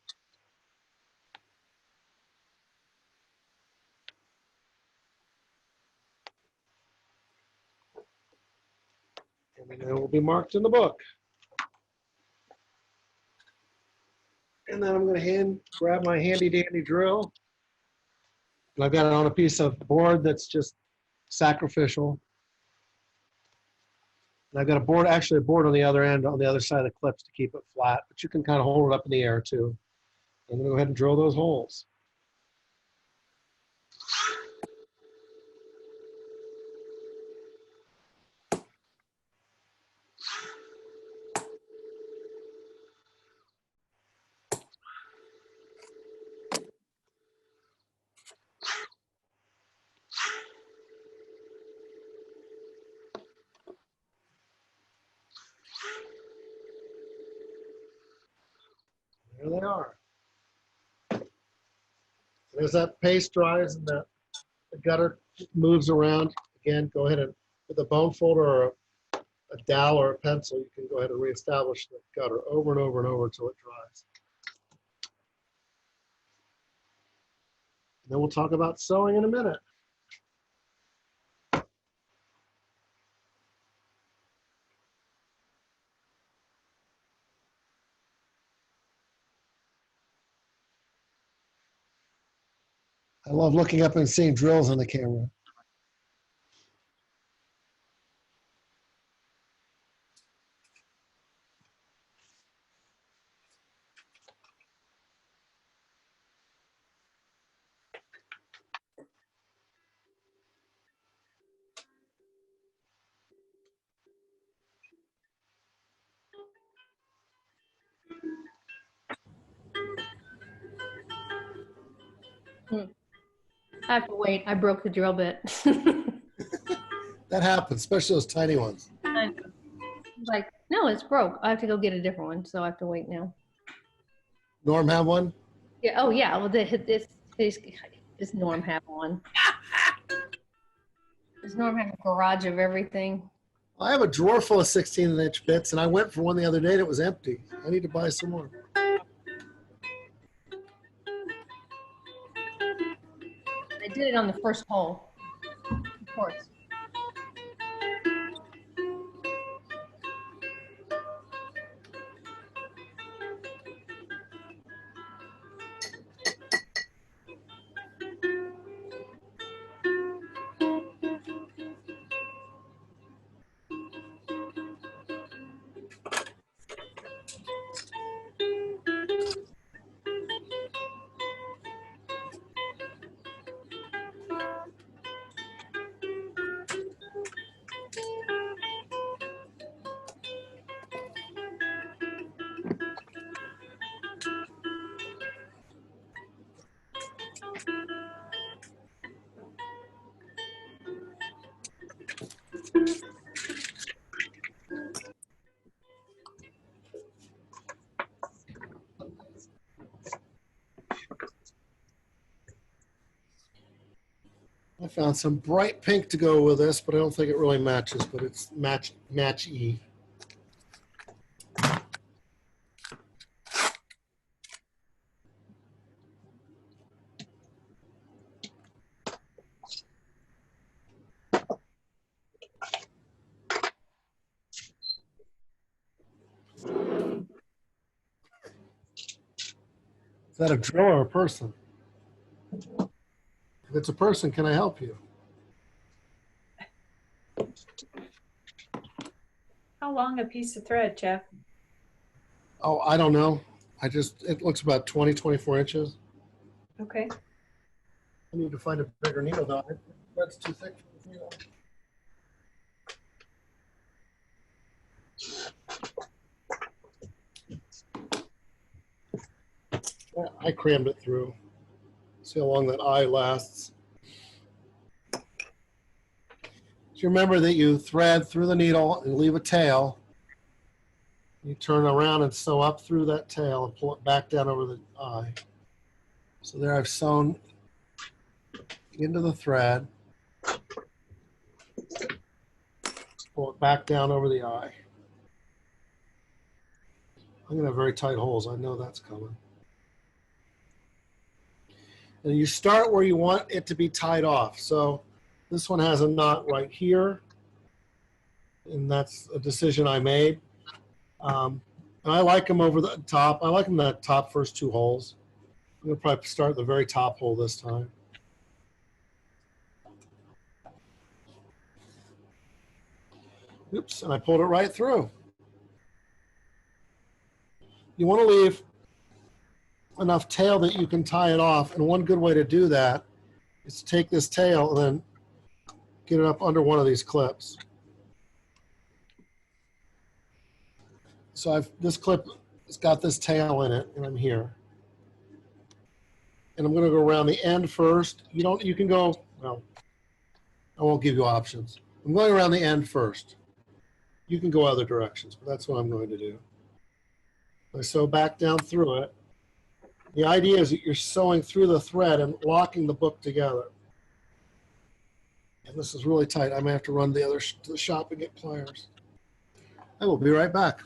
[SPEAKER 1] And then it will be marked in the book. And then I'm going to grab my handy dandy drill. And I've got it on a piece of board that's just sacrificial. And I've got a board, actually a board on the other end, on the other side of the clips to keep it flat, but you can kind of hold it up in the air too. I'm going to go ahead and drill those holes. There they are. And as that paste dries and the gutter moves around, again, go ahead and with a bone folder or a dowel or a pencil, you can go ahead and reestablish the gutter over and over and over until it dries. And then we'll talk about sewing in a minute. I love looking up and seeing drills on the camera.
[SPEAKER 6] I have to wait. I broke the drill bit.
[SPEAKER 1] That happens, especially those tiny ones.
[SPEAKER 6] I know. Like, no, it's broke. I have to go get a different one, so I have to wait now.
[SPEAKER 1] Norm have one?
[SPEAKER 6] Yeah. Oh, yeah. Well, Does Norm have one? Does Norm have a garage of everything?
[SPEAKER 1] I have a drawer full of 16-inch bits, and I went for one the other day and it was empty. I need to buy some more.
[SPEAKER 6] I did it on the first hole, of course.
[SPEAKER 1] I found some bright pink to go with this, but I don't think it really matches, but it's match-y. Is that a drill or a person? If it's a person, can I help you?
[SPEAKER 7] How long a piece of thread, Jeff?
[SPEAKER 1] Oh, I don't know. It looks about 20, 24 inches.
[SPEAKER 7] Okay.
[SPEAKER 1] I need to find a bigger needle though. That's too thick for this needle. Yeah, I crammed it through. See how long that eye lasts. So you remember that you thread through the needle and leave a tail. You turn around and sew up through that tail and pull it back down over the eye. So there I've sewn into the thread. Pull it back down over the eye. I'm gonna have very tight holes. I know that's coming. And you start where you want it to be tied off. So this one has a knot right here. And that's a decision I made. And I like them over the top. I like them that top first two holes. I'm gonna probably start at the very top hole this time. Oops, and I pulled it right through. You want to leave enough tail that you can tie it off. And one good way to do that is to take this tail and then get it up under one of these clips. So this clip has got this tail in it, and I'm here. And I'm going to go around the end first. You can go, well, I won't give you options. I'm going around the end first. You can go other directions, but that's what I'm going to do. I sew back down through it. The idea is that you're sewing through the thread and locking the book together. And this is really tight. I may have to run to the shop and get pliers. I will be right back.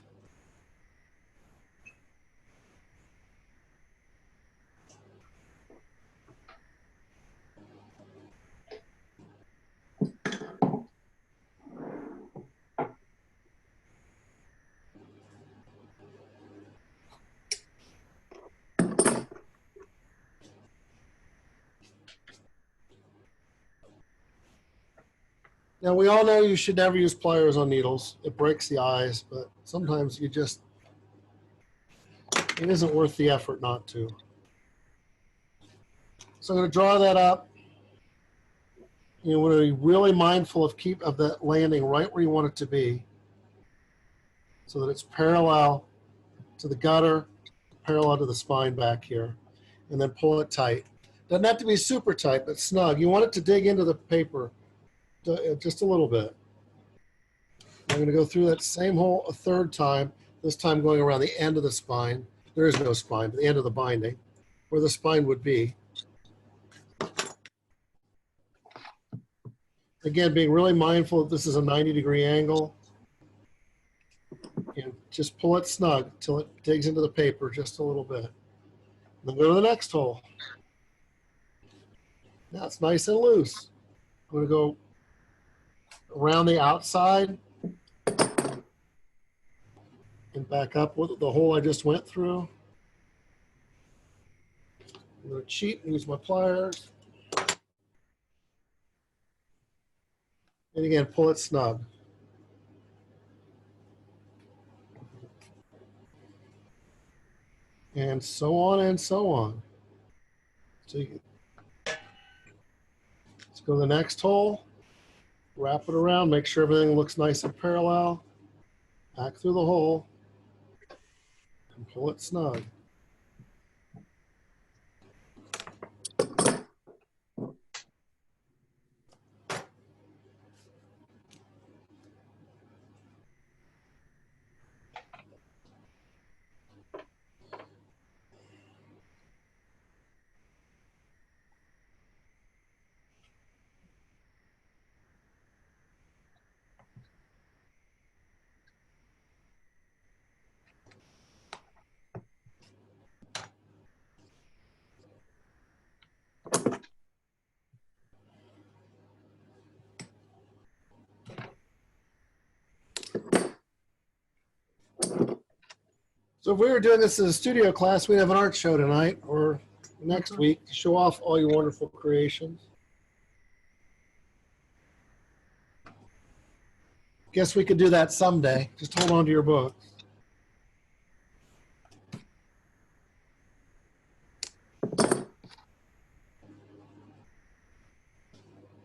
[SPEAKER 1] Now, we all know you should never use pliers on needles. It breaks the eyes, but sometimes it isn't worth the effort not to. So I'm going to draw that up. You want to be really mindful of that landing right where you want it to be so that it's parallel to the gutter, parallel to the spine back here, and then pull it tight. Doesn't have to be super tight, but snug. You want it to dig into the paper just a little bit. I'm going to go through that same hole a third time, this time going around the end of the spine. There is no spine, but the end of the binding, where the spine would be. Again, being really mindful that this is a 90-degree angle. And just pull it snug till it digs into the paper just a little bit. Then go to the next hole. Now it's nice and loose. I'm going to go around the outside and back up with the hole I just went through. I'm going to cheat and use my pliers. And again, pull it snug. And so on and so on. So let's go to the next hole, wrap it around, make sure everything looks nice and parallel. Back through the hole and pull it snug. So if we were doing this as a studio class, we'd have an art show tonight or next week to show off all your wonderful creations. Guess we could do that someday. Just hold on to your book.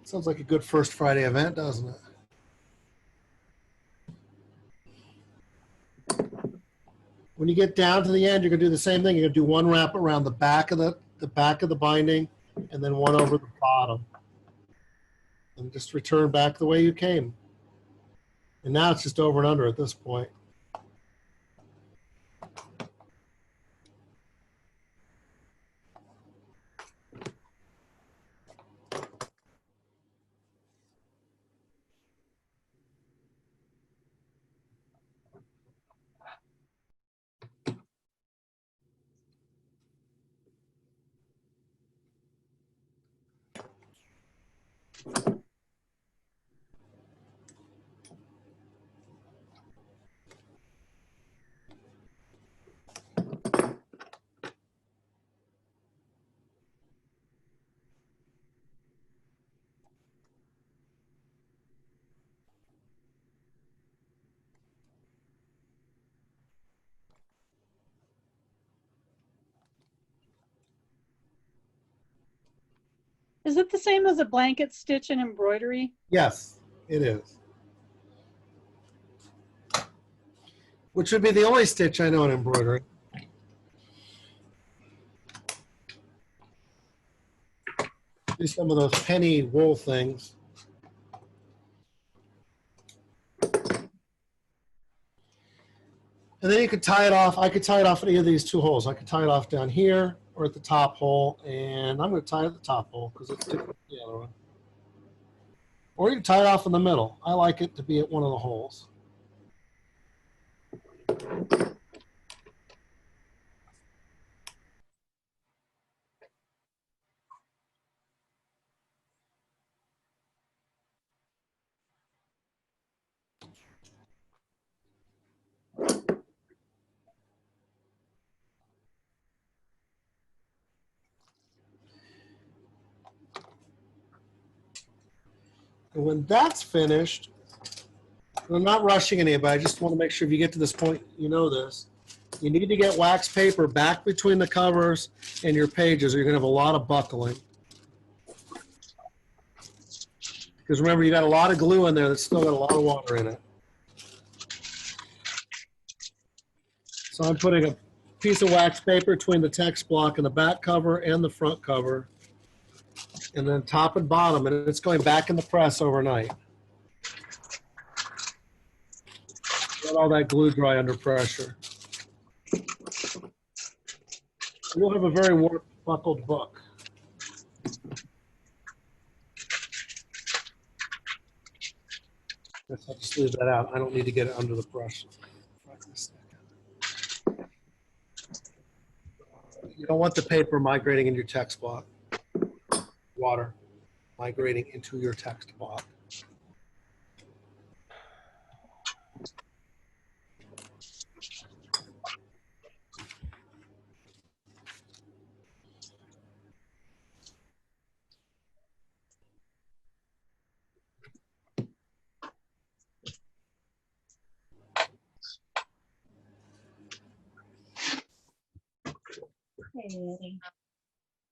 [SPEAKER 1] Sounds like a good first Friday event, doesn't it? When you get down to the end, you're gonna do the same thing. You're gonna do one wrap around the back of the binding, and then one over the bottom, and just return back the way you came. And now it's just over and under at this point.
[SPEAKER 2] Is it the same as a blanket stitch and embroidery?
[SPEAKER 1] Yes, it is. Which would be the only stitch I know in embroidery. Do some of those penny wool things. And then you could tie it off. I could tie it off at any of these two holes. I could tie it off down here or at the top hole. And I'm going to tie it at the top hole because it's different from the other one. Or you can tie it off in the middle. I like it to be at one of the holes. And when that's finished, I'm not rushing anybody. I just want to make sure if you get to this point, you know this. You need to get wax paper back between the covers and your pages, or you're going to have a lot of buckling. Because remember, you got a lot of glue in there that's still got a lot of water in it. So I'm putting a piece of wax paper between the text block and the back cover and the front cover. And then top and bottom, and it's going back in the press overnight. Let all that glue dry under pressure. You'll have a very warped, buckled book. I'll just leave that out. I don't need to get it under the brush. You don't want the paper migrating in your text block. Water migrating into your text block.
[SPEAKER 6] Hey.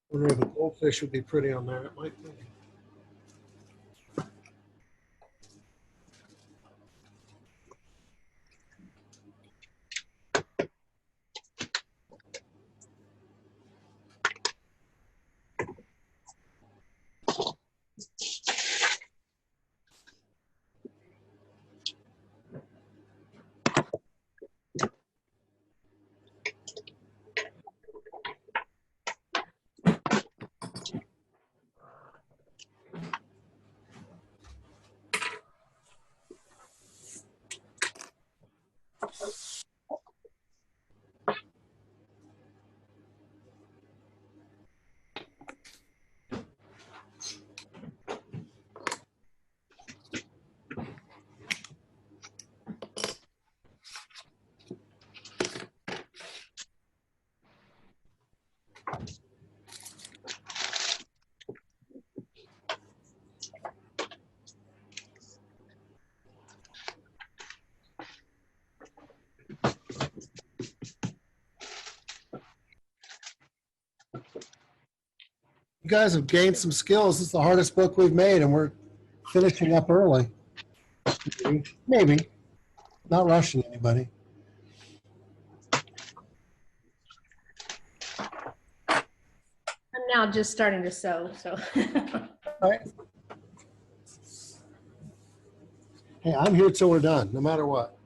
[SPEAKER 1] Wonder if a goldfish would be pretty on there. It might be. You guys have gained some skills. It's the hardest book we've made, and we're finishing up early. Maybe. Not rushing anybody.
[SPEAKER 6] I'm now just starting to sew, so.
[SPEAKER 1] All right. Hey, I'm here till we're done, no matter what.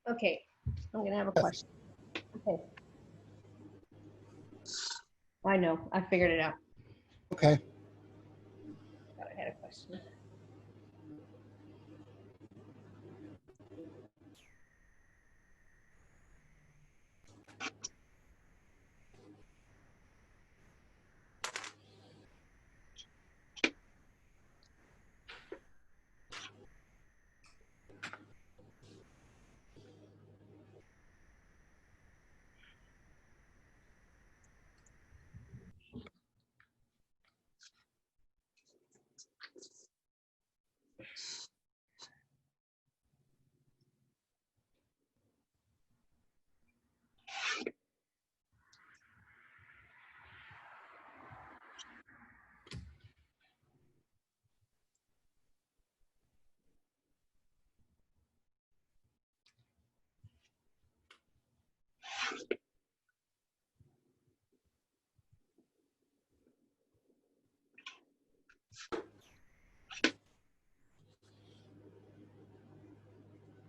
[SPEAKER 6] Okay, I'm gonna have a question. Okay. I know, I figured it out.
[SPEAKER 1] Okay.
[SPEAKER 6] Thought I had a question.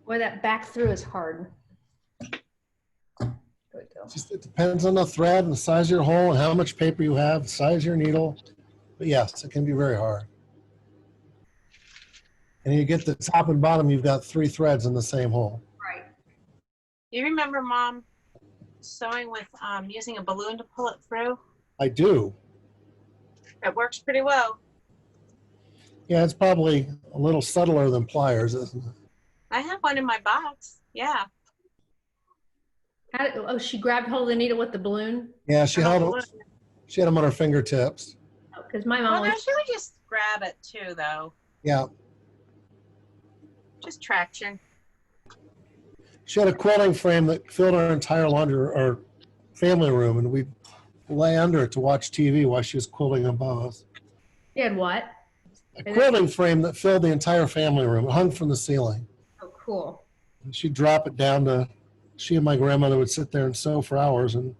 [SPEAKER 6] Boy, that back through is hard. There we go.
[SPEAKER 1] Just, it depends on the thread and the size of your hole and how much paper you have, the size of your needle. But yes, it can be very hard. And you get the top and bottom, you've got 3 threads in the same hole.
[SPEAKER 6] Right.
[SPEAKER 3] You remember Mom sewing with using a balloon to pull it through?
[SPEAKER 1] I do.
[SPEAKER 3] It works pretty well.
[SPEAKER 1] Yeah, it's probably a little subtler than pliers, isn't it?
[SPEAKER 3] I have one in my box. Yeah.
[SPEAKER 6] Oh, she grabbed hold of the needle with the balloon?
[SPEAKER 1] Yeah, she
[SPEAKER 3] And a
[SPEAKER 1] held
[SPEAKER 3] balloon.
[SPEAKER 1] them. She had them on her fingertips.
[SPEAKER 6] Because my mom
[SPEAKER 3] Well, no,
[SPEAKER 6] always,
[SPEAKER 3] she would just grab it too, though.
[SPEAKER 1] Yeah,
[SPEAKER 3] Just traction.
[SPEAKER 1] she had a quilting frame that filled our entire laundry or family room, and we'd lay under it to watch TV while she was quilting above us.
[SPEAKER 6] she had what?
[SPEAKER 1] A quilting frame that filled the entire family room. It hung from the ceiling.
[SPEAKER 6] Oh, cool.
[SPEAKER 1] And she'd drop it down to, she and my grandmother would sit there and sew for hours, and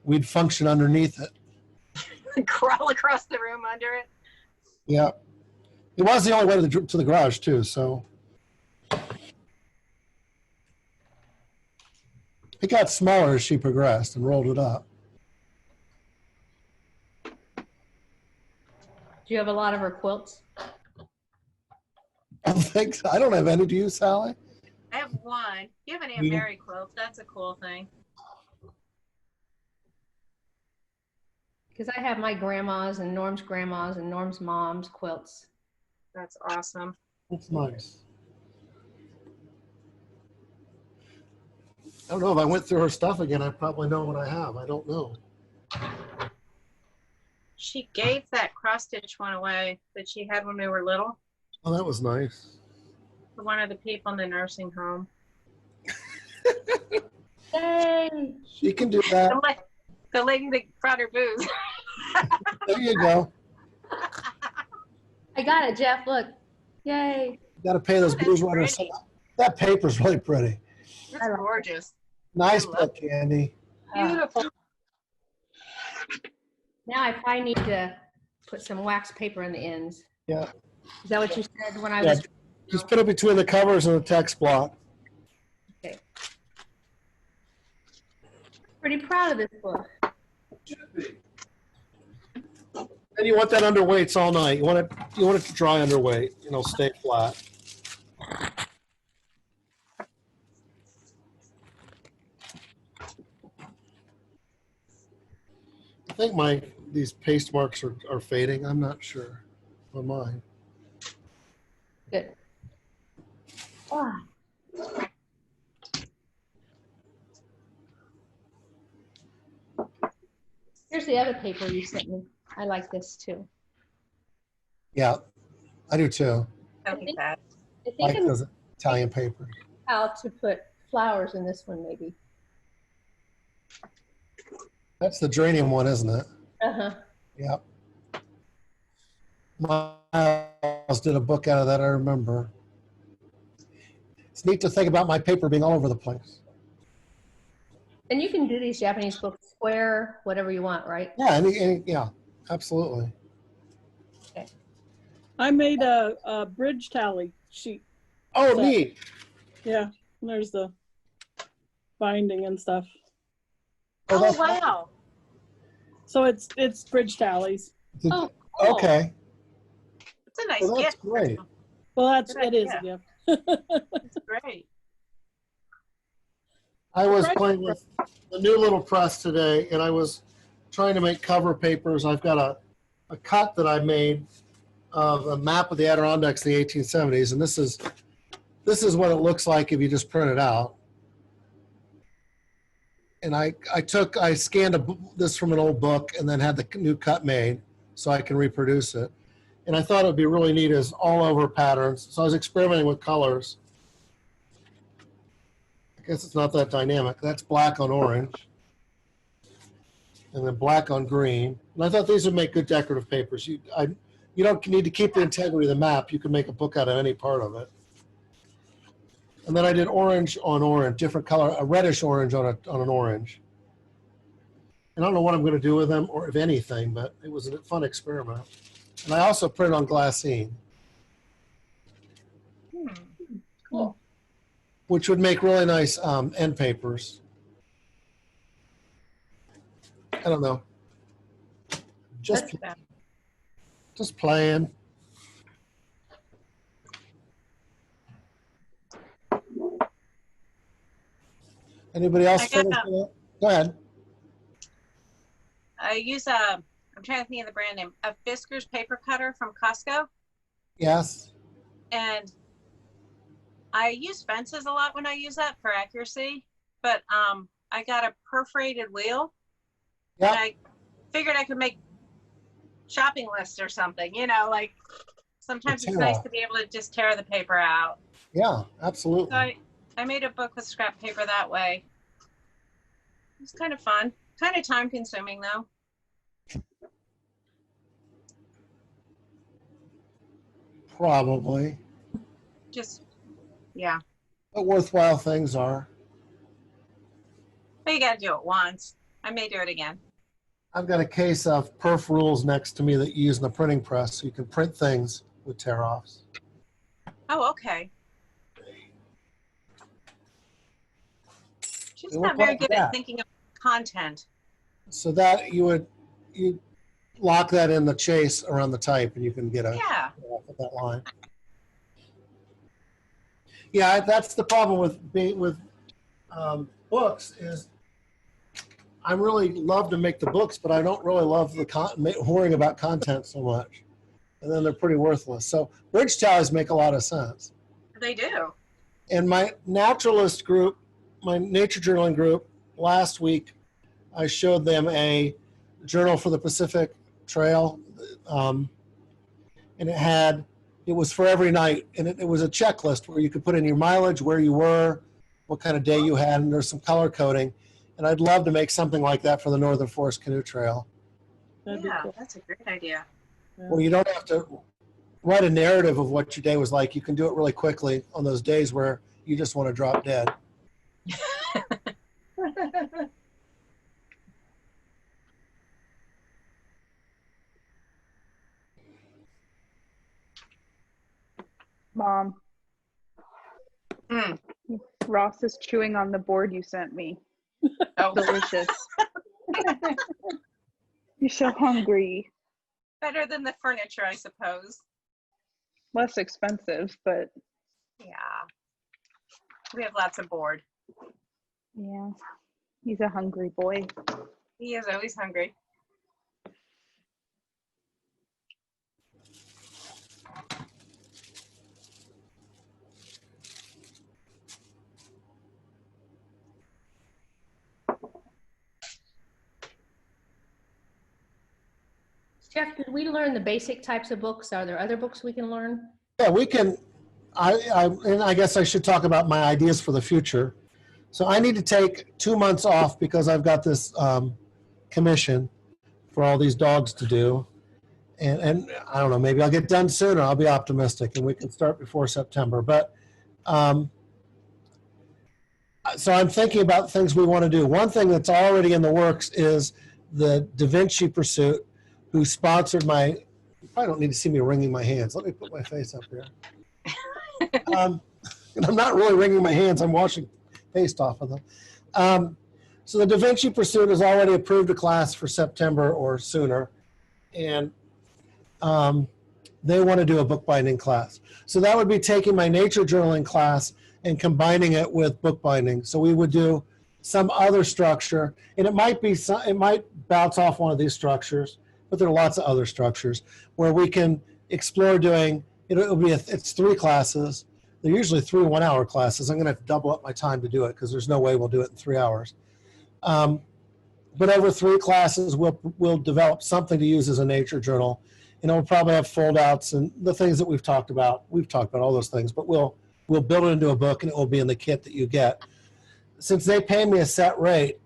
[SPEAKER 1] we'd function underneath it.
[SPEAKER 3] Crawl across the room under it.
[SPEAKER 1] Yeah. It was the only way to the garage, too, so. It got smaller as she progressed and rolled it up.
[SPEAKER 6] Do you have a lot of her quilts?
[SPEAKER 1] I don't think so. I don't have any. Do you, Sally?
[SPEAKER 3] I have one. You have an Aunt
[SPEAKER 1] Yeah.
[SPEAKER 3] Mary quilt. That's a cool thing.
[SPEAKER 6] Because I have my grandma's and Norm's mom's quilts.
[SPEAKER 3] That's awesome.
[SPEAKER 1] That's nice. I don't know. If I went through her stuff again, I probably know what I have. I don't know.
[SPEAKER 3] She gave that cross stitch one away that she had when we were little
[SPEAKER 1] Oh, that was nice.
[SPEAKER 3] to one of the people in the nursing home.
[SPEAKER 6] Yay!
[SPEAKER 1] She can do that.
[SPEAKER 3] The lady that brought her booze.
[SPEAKER 1] There you go.
[SPEAKER 6] I got it, Jeff. Look. Yay.
[SPEAKER 1] Got to pay those
[SPEAKER 3] Oh, that's
[SPEAKER 1] blues runners.
[SPEAKER 3] pretty.
[SPEAKER 1] That paper's really pretty.
[SPEAKER 3] It's
[SPEAKER 6] I love it.
[SPEAKER 3] gorgeous.
[SPEAKER 1] Nice
[SPEAKER 3] I love
[SPEAKER 1] book, Candy.
[SPEAKER 3] Beautiful.
[SPEAKER 6] Now I probably need to put some wax paper in the ends.
[SPEAKER 1] Yeah.
[SPEAKER 6] Is that what you said when I
[SPEAKER 1] Yeah.
[SPEAKER 6] was?
[SPEAKER 1] Just put it between the covers and the text block.
[SPEAKER 6] Okay. Pretty proud of this book.
[SPEAKER 1] And you want that underweights all night. You want it to dry underweight. You know, stay flat. I think these paste marks are fading. I'm not sure on mine.
[SPEAKER 6] Good. Ah. Here's the other paper you sent me. I like this too.
[SPEAKER 1] Yeah, I do too.
[SPEAKER 3] Don't be bad.
[SPEAKER 6] I
[SPEAKER 1] I like
[SPEAKER 6] think I'm
[SPEAKER 1] those Italian papers.
[SPEAKER 6] how to put flowers in this one maybe.
[SPEAKER 1] That's the geranium one, isn't it?
[SPEAKER 6] Uh-huh.
[SPEAKER 1] Yep. Miles did a book out of that, I remember. It's neat to think about my paper being all over the place.
[SPEAKER 6] And you can do these Japanese books square, whatever you want, right?
[SPEAKER 1] Yeah, yeah, absolutely.
[SPEAKER 2] I made a bridge tally sheet.
[SPEAKER 1] Oh,
[SPEAKER 2] So-
[SPEAKER 1] neat.
[SPEAKER 2] Yeah, there's the binding and stuff.
[SPEAKER 1] Oh,
[SPEAKER 3] Oh,
[SPEAKER 1] that's-
[SPEAKER 3] wow.
[SPEAKER 2] So it's bridge tallies.
[SPEAKER 3] Oh, cool.
[SPEAKER 1] Okay.
[SPEAKER 3] It's a nice
[SPEAKER 1] Well, that's
[SPEAKER 3] gift.
[SPEAKER 1] great.
[SPEAKER 2] Well,
[SPEAKER 3] Good
[SPEAKER 2] it is a
[SPEAKER 3] idea.
[SPEAKER 2] gift.
[SPEAKER 3] It's great.
[SPEAKER 1] I was
[SPEAKER 2] Right.
[SPEAKER 1] playing with the new little press today, and I was trying to make cover papers. I've got a cut that I made of a map of the Adirondacks in the 1870s, and this is what it looks like if you just print it out. And I scanned this from an old book and then had the new cut made so I can reproduce it. And I thought it would be really neat as all over patterns. So I was experimenting with colors. I guess it's not that dynamic. That's black on orange. And then black on green. And I thought these would make good decorative papers. You don't need to keep the integrity of the map. You can make a book out of any part of it. And then I did orange on orange, different color, a reddish orange on an orange. And I don't know what I'm going to do with them or if anything, but it was a fun experiment. And I also printed on glassine,
[SPEAKER 3] Cool.
[SPEAKER 1] which would make really nice end papers. I don't know.
[SPEAKER 3] That's bad.
[SPEAKER 1] Just playing. Anybody else?
[SPEAKER 3] I got
[SPEAKER 1] finished with it? Go ahead.
[SPEAKER 3] I use I'm trying to think of the brand name, a Fisker's paper cutter from Costco.
[SPEAKER 1] Yes.
[SPEAKER 3] And I use fences a lot when I use that for accuracy, but I got a perforated wheel.
[SPEAKER 1] Yeah.
[SPEAKER 3] And I figured I could make shopping lists or something, like sometimes it's nice to be able to just tear the paper out.
[SPEAKER 1] Yeah,
[SPEAKER 3] So
[SPEAKER 1] absolutely.
[SPEAKER 3] I made a book with scrap paper that way. It's kind of fun, kind of time consuming though.
[SPEAKER 1] Probably.
[SPEAKER 3] Just, yeah,
[SPEAKER 1] But worthwhile things are.
[SPEAKER 3] but you gotta do it once. I may do it again.
[SPEAKER 1] I've got a case of perf rules next to me that you use in the printing press so you can print things with tear-offs.
[SPEAKER 3] Oh, okay. She's
[SPEAKER 1] They
[SPEAKER 3] not
[SPEAKER 1] look
[SPEAKER 3] very
[SPEAKER 1] like
[SPEAKER 3] good
[SPEAKER 1] that.
[SPEAKER 3] at thinking of content.
[SPEAKER 1] So that you lock that in the chase around the type and you can get a
[SPEAKER 3] Yeah.
[SPEAKER 1] off of that line. Yeah, that's the problem with books is I really love to make the books, but I don't really love the worrying about content so much. And then they're pretty worthless. So bridge tallies make a lot of sense.
[SPEAKER 3] They do.
[SPEAKER 1] In my naturalist group, my nature journaling group, last week, I showed them a journal for the Pacific Trail. And it was for every night. And it was a checklist where you could put in your mileage, where you were, what kind of day you had, and there's some color coding. And I'd love to make something like that for the Northern Forest Canoe Trail,
[SPEAKER 2] That'd be
[SPEAKER 3] Yeah,
[SPEAKER 2] cool.
[SPEAKER 3] that's a great idea.
[SPEAKER 1] where you don't have to write a narrative of what your day was like. You can do it really quickly on those days where you just want to drop dead.
[SPEAKER 8] Mom,
[SPEAKER 3] Mm.
[SPEAKER 8] Ross is chewing on the board you sent me.
[SPEAKER 3] Oh,
[SPEAKER 8] Delicious. You're so hungry.
[SPEAKER 3] better than the furniture, I suppose.
[SPEAKER 8] Less expensive, but
[SPEAKER 3] Yeah. We have lots of board.
[SPEAKER 8] yeah, he's a hungry boy.
[SPEAKER 3] He is always hungry.
[SPEAKER 6] Jeff, did we learn the basic types of books? Are there other books we can learn?
[SPEAKER 1] Yeah, we can. And I guess I should talk about my ideas for the future. So I need to take 2 months off because I've got this commission for all these dogs to do. And I don't know, maybe I'll get done sooner. I'll be optimistic and we can start before September. But so I'm thinking about things we want to do. One thing that's already in the works is the Da Vinci Pursuit, who sponsored my, you probably don't need to see me wringing my hands. Let me put my face up here. And I'm not really wringing my hands. I'm washing paste off of them. So the Da Vinci Pursuit has already approved a class for September or sooner, and they want to do a bookbinding class. So that would be taking my nature journaling class and combining it with bookbinding. So we would do some other structure, and it might bounce off one of these structures, but there are lots of other structures where we can explore doing. It's 3 classes. They're usually 3 one-hour classes. I'm going to have to double up my time to do it because there's no way we'll do it in 3 hours. But over 3 classes, we'll develop something to use as a nature journal. And we'll probably have foldouts and the things that we've talked about. We've talked about all those things, but we'll build it into a book and it will be in the kit that you get. Since they pay me a set rate,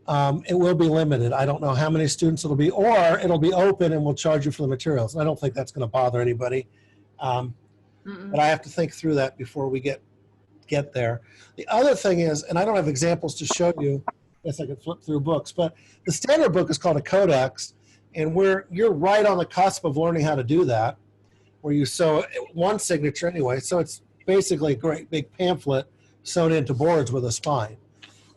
[SPEAKER 1] it will be limited. I don't know how many students it'll be, or it'll be open and we'll charge you for the materials. And I don't think that's going to bother anybody. But I have to think through that before we get there. The other thing is, and I don't have examples to show you, yes, I can flip through books, but the standard book is called a codex, and you're right on the cusp of learning how to do that, where you sew one signature anyway. So it's basically a great big pamphlet sewn into boards with a spine.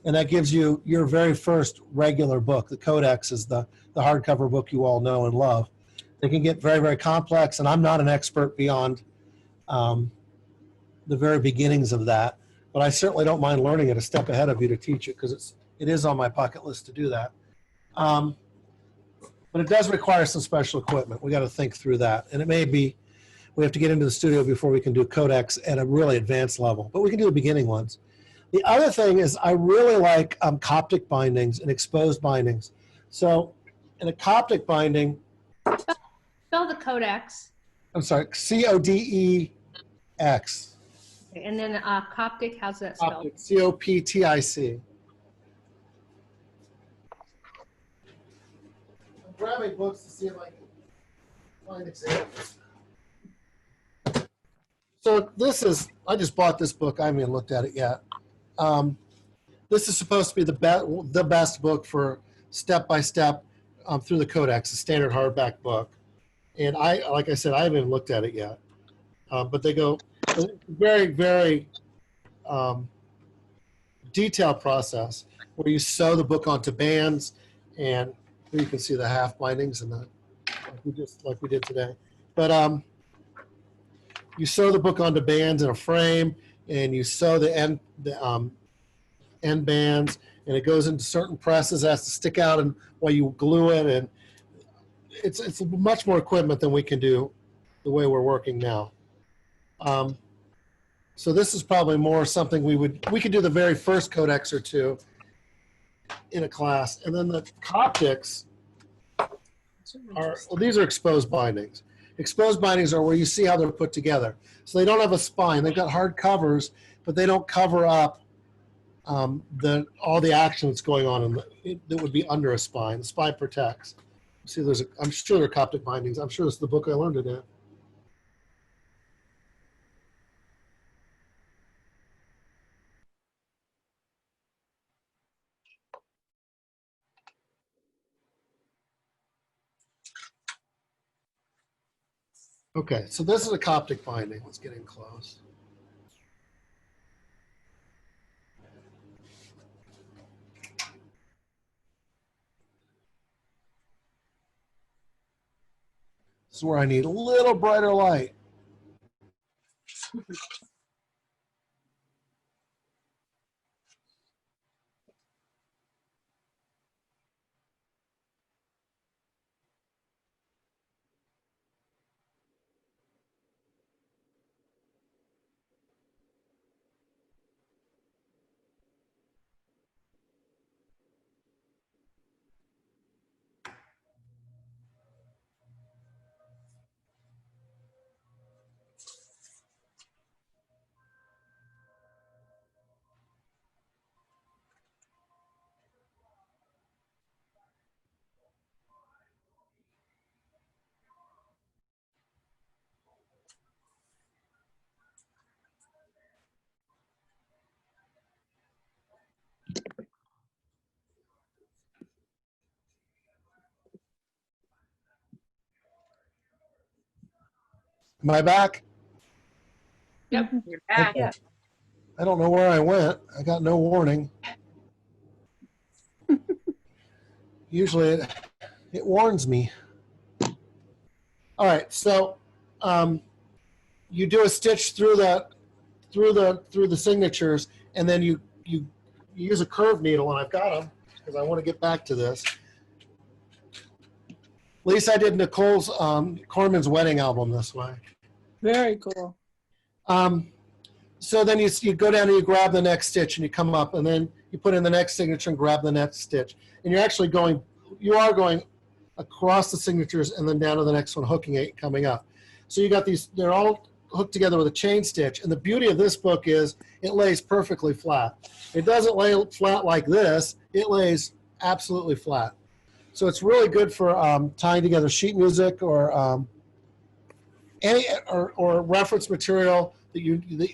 [SPEAKER 1] And that gives you your very first regular book. The codex is the hardcover book you all know and love. They can get very, very complex, and I'm not an expert beyond the very beginnings of that, but I certainly don't mind learning it a step ahead of you to teach it, because it is on my bucket list to do that. But it does require some special equipment. We got to think through that, and it may be we have to get into the studio before we can do codex at a really advanced level, but we can do the beginning ones. The other thing is I really like Coptic bindings and exposed bindings. So in a Coptic binding,
[SPEAKER 6] Spell the codex.
[SPEAKER 1] I'm sorry, CODEX.
[SPEAKER 6] And then Coptic, how's that spelled?
[SPEAKER 1] Coptic, COPTIC. I'm grabbing books to see if I can find examples. So I just bought this book. I haven't even looked at it yet. This is supposed to be the best book for step-by-step through the codex, a standard hardback book. And like I said, I haven't even looked at it yet. But they go very, very detailed process where you sew the book onto bands, and here you can see the half bindings and like we did today. But you sew the book onto bands in a frame, and you sew the end bands, and it goes into certain presses. It has to stick out and while you glue it, and it's much more equipment than we can do the way we're working now. So this is probably more something we could do the very first codex or 2 in a class. And then the Coptics these are exposed bindings. Exposed bindings are where you see how they're put together. So they don't have a spine. They've got hard covers, but they don't cover up all the action that's going on that would be under a spine. The spine protects. See, I'm sure there are Coptic bindings. I'm sure this is the book I learned it in. Okay, so this is a Coptic binding. Let's get in close. This is where I need a little brighter light. Am I back?
[SPEAKER 3] You're back.
[SPEAKER 1] Okay. I don't know where I went. I got no warning. Usually it warns me. All right, so you do a stitch through the signatures, and then you use a curved needle, and I've got them because I want to get back to this. At least I did Nicole's Corman's wedding album this way.
[SPEAKER 2] Very cool.
[SPEAKER 1] So then you go down and you grab the next stitch and you come up, and then you put in the next signature and grab the next stitch. And you're actually going across the signatures and then down to the next one, hooking it, coming up. So you got these, they're all hooked together with a chain stitch. And the beauty of this book is it lays perfectly flat. It doesn't lay flat like this. It lays absolutely flat. So it's really good for tying together sheet music or or reference material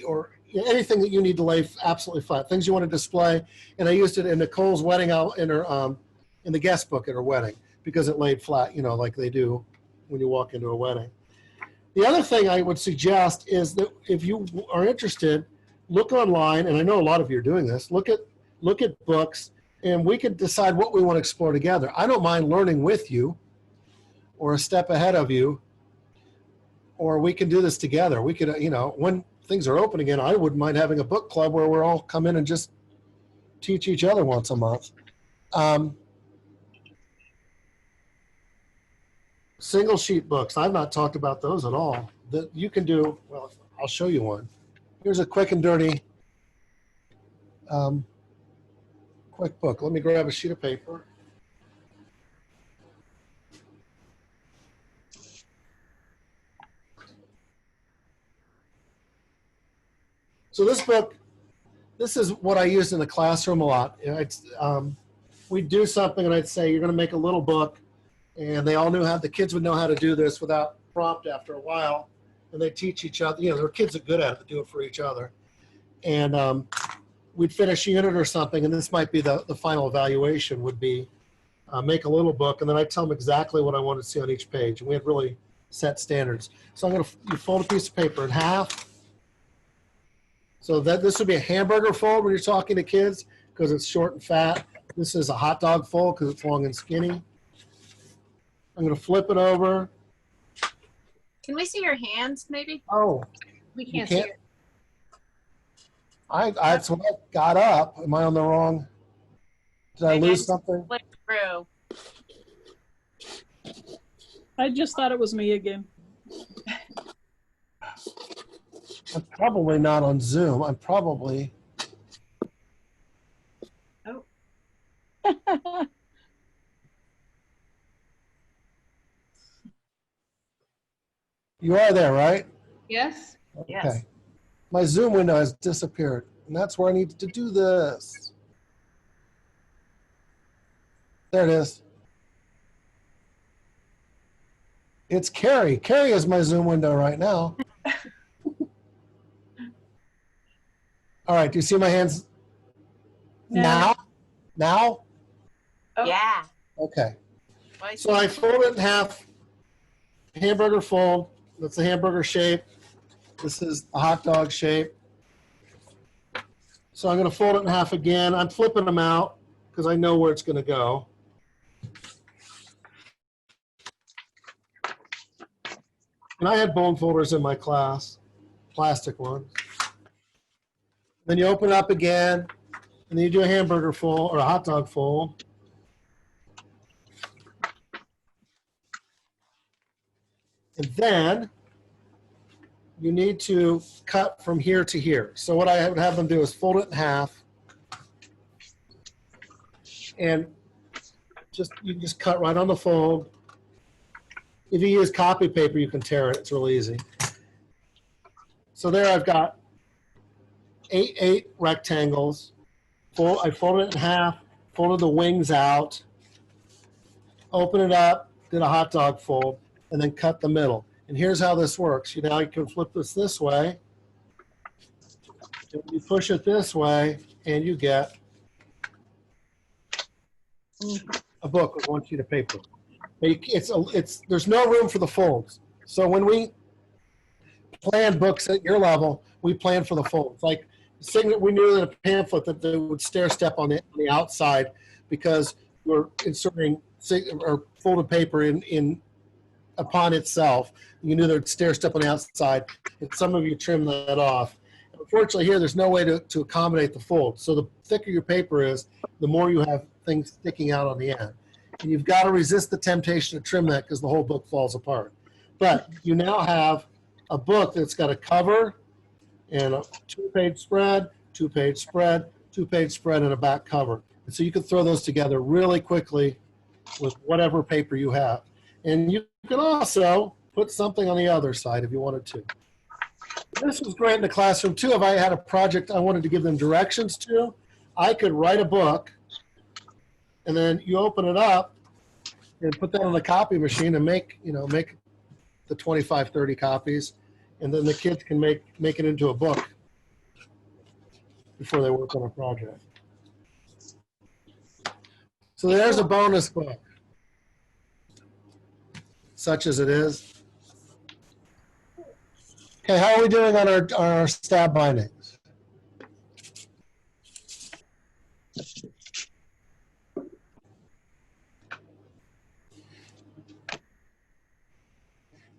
[SPEAKER 1] or anything that you need to lay absolutely flat, things you want to display. And I used it in Nicole's wedding in the guest book at her wedding because it laid flat, like they do when you walk into a wedding. The other thing I would suggest is that if you are interested, look online, and I know a lot of you are doing this, look at books, and we could decide what we want to explore together. I don't mind learning with you or a step ahead of you, or we can do this together. We could, when things are open again, I wouldn't mind having a book club where we're all come in and just teach each other once a month. Single sheet books, I've not talked about those at all. That you can do, well, I'll show you one. Here's a quick and dirty quick book. Let me grab a sheet of paper. So this book, this is what I used in the classroom a lot. We'd do something and I'd say, you're going to make a little book. And they all knew the kids would know how to do this without prompt after a while. And they teach each other, there were kids that are good at it to do it for each other. And we'd finish a unit or something, and this might be the final evaluation would be make a little book, and then I'd tell them exactly what I wanted to see on each page. And we had really set standards. So I'm going to fold a piece of paper in half. So this would be a hamburger fold when you're talking to kids because it's short and fat. This is a hot dog fold because it's long and skinny. I'm going to flip it over.
[SPEAKER 3] Can we see your hands, maybe?
[SPEAKER 1] Oh,
[SPEAKER 6] We
[SPEAKER 1] you
[SPEAKER 6] can't see it.
[SPEAKER 1] that's when I got up. Am I on the wrong? Did I
[SPEAKER 3] Maybe
[SPEAKER 1] lose
[SPEAKER 3] just
[SPEAKER 1] something?
[SPEAKER 3] Flick through.
[SPEAKER 2] I just thought it was me again.
[SPEAKER 1] I'm probably not on Zoom. I'm probably.
[SPEAKER 7] Oh.
[SPEAKER 1] You are there, right?
[SPEAKER 6] Yes?
[SPEAKER 3] Yes.
[SPEAKER 1] Okay. My Zoom window has disappeared, and that's where I need to do this. There it is. It's Carrie. Carrie is my Zoom window right now. All right, do you see my hands now? Now?
[SPEAKER 7] Oh.
[SPEAKER 3] Yeah.
[SPEAKER 1] Okay.
[SPEAKER 3] Well,
[SPEAKER 1] So I fold it in half, hamburger fold. That's the hamburger shape. This is the hot dog shape. So I'm going to fold it in half again. I'm flipping them out because I know where it's going to go. And I had bone folders in my class, plastic ones. Then you open it up again, and then you do a hamburger fold or a hot dog fold. And then you need to cut from here to here. So what I would have them do is fold it in half. And you can just cut right on the fold. If you use copy paper, you can tear it. It's real easy. So there I've got eight rectangles. I folded it in half, folded the wings out, open it up, did a hot dog fold, and then cut the middle. And here's how this works. Now you can flip this way. You push it this way, and you get a book with one sheet of paper. There's no room for the folds. So when we plan books at your level, we plan for the folds. Like we knew in a pamphlet that they would stair step on the outside because you're inserting or folded paper in upon itself. You can do the stair step on the outside, and some of you trim that off. Unfortunately, here there's no way to accommodate the fold. So the thicker your paper is, the more you have things sticking out on the end. And you've got to resist the temptation to trim that because the whole book falls apart. But you now have a book that's got a cover and a 2-page spread, 2-page spread, 2-page spread, and a back cover. And so you can throw those together really quickly with whatever paper you have. And you can also put something on the other side if you wanted to. This was great in the classroom too. If I had a project I wanted to give them directions to, I could write a book, and then you open it up and put that on the copy machine and make the 25, 30 copies, and then the kids can make it into a book before they work on a project. So there's a bonus book, such as it is. Okay, how are we doing on our stab bindings?